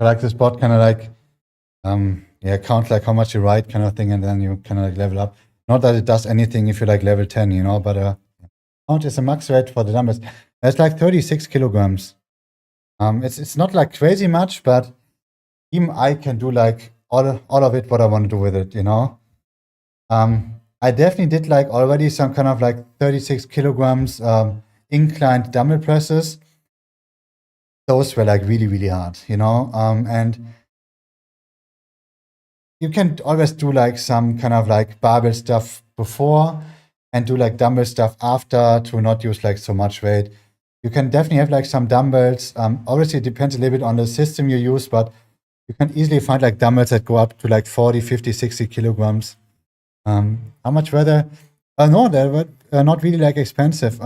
I like this bot kind of like, yeah, count like how much you ride kind of thing, and then you kind of like level up. Not that it does anything if you're like level 10, you know, but count is a max weight for the dumbbells. It's like 36 kilograms. It's not like crazy much, but even I can do like all of it what I want to do with it, you know. I definitely did like already some kind of like 36 kilograms inclined dumbbell presses. Those were like really, really hard, you know. And you can always do like some kind of like barbell stuff before and do like dumbbell stuff after to not use like so much weight. You can definitely have like some dumbbells. Obviously, it depends a little bit on the system you use, but you can easily find like dumbbells that go up to like 40, 50, 60 kilograms. How much were they? No, they were not really like expensive.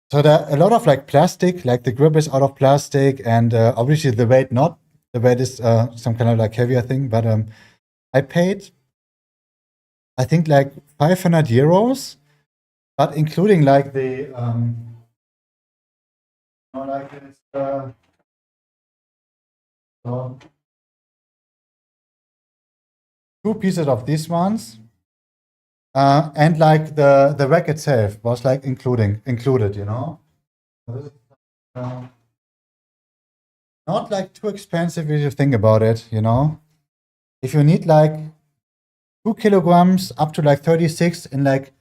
So there are a lot of like plastic, like the grip is out of plastic, and obviously the weight not. The weight is some kind of like heavier thing, but I paid, I think like 500 euros, but including like the no, like it's so 2 pieces of these ones, and like the rack itself was like included, you know. So this is, uh, not like too expensive if you think about it, you know. If you need like 2 kilograms up to like 36 in like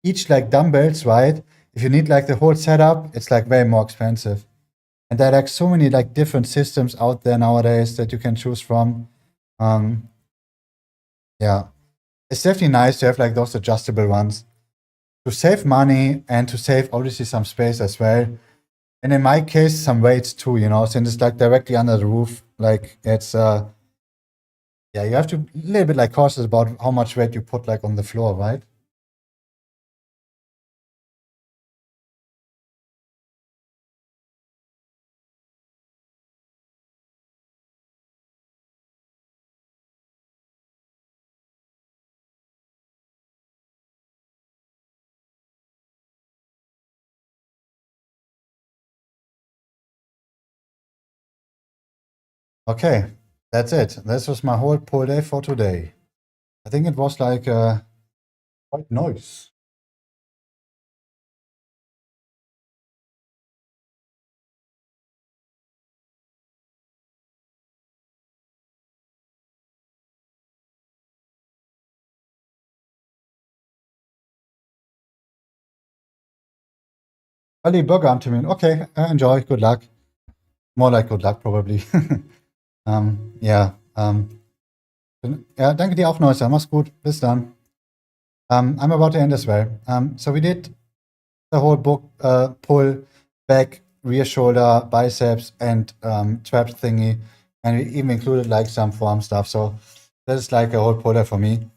each like dumbbells, right? If you need like the whole setup, it's like way more expensive. And there are like so many like different systems out there nowadays that you can choose from. Um, yeah, it's definitely nice to have like those adjustable ones to save money and to save obviously some space as well. And in my case, some weights too, you know, since it's like directly under the roof, like it's yeah, you have to a little bit like cautious about how much weight you put like on the floor, right? Okay, that's it. This was my whole pull day for today. I think it was like quite nice. Ali Burger-Termin. Okay, enjoy. Good luck. More like good luck, probably. Ja, ja, danke dir auch, Neusser. Mach's gut. Bis dann. I'm about to end as well. So we did the whole book pull, back, rear shoulder, biceps, and traps thingy. And we even included like some forearm stuff. So this is like a whole puller for me.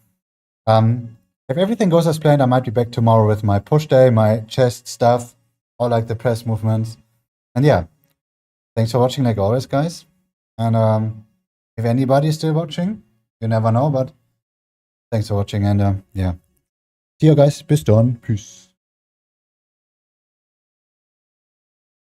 If everything goes as planned, I might be back tomorrow with my push day, my chest stuff, or like the press movements. And yeah, thanks for watching like always, guys. And if anybody's still watching, you never know, but thanks for watching. And yeah, see you guys. Bis dann. Peace.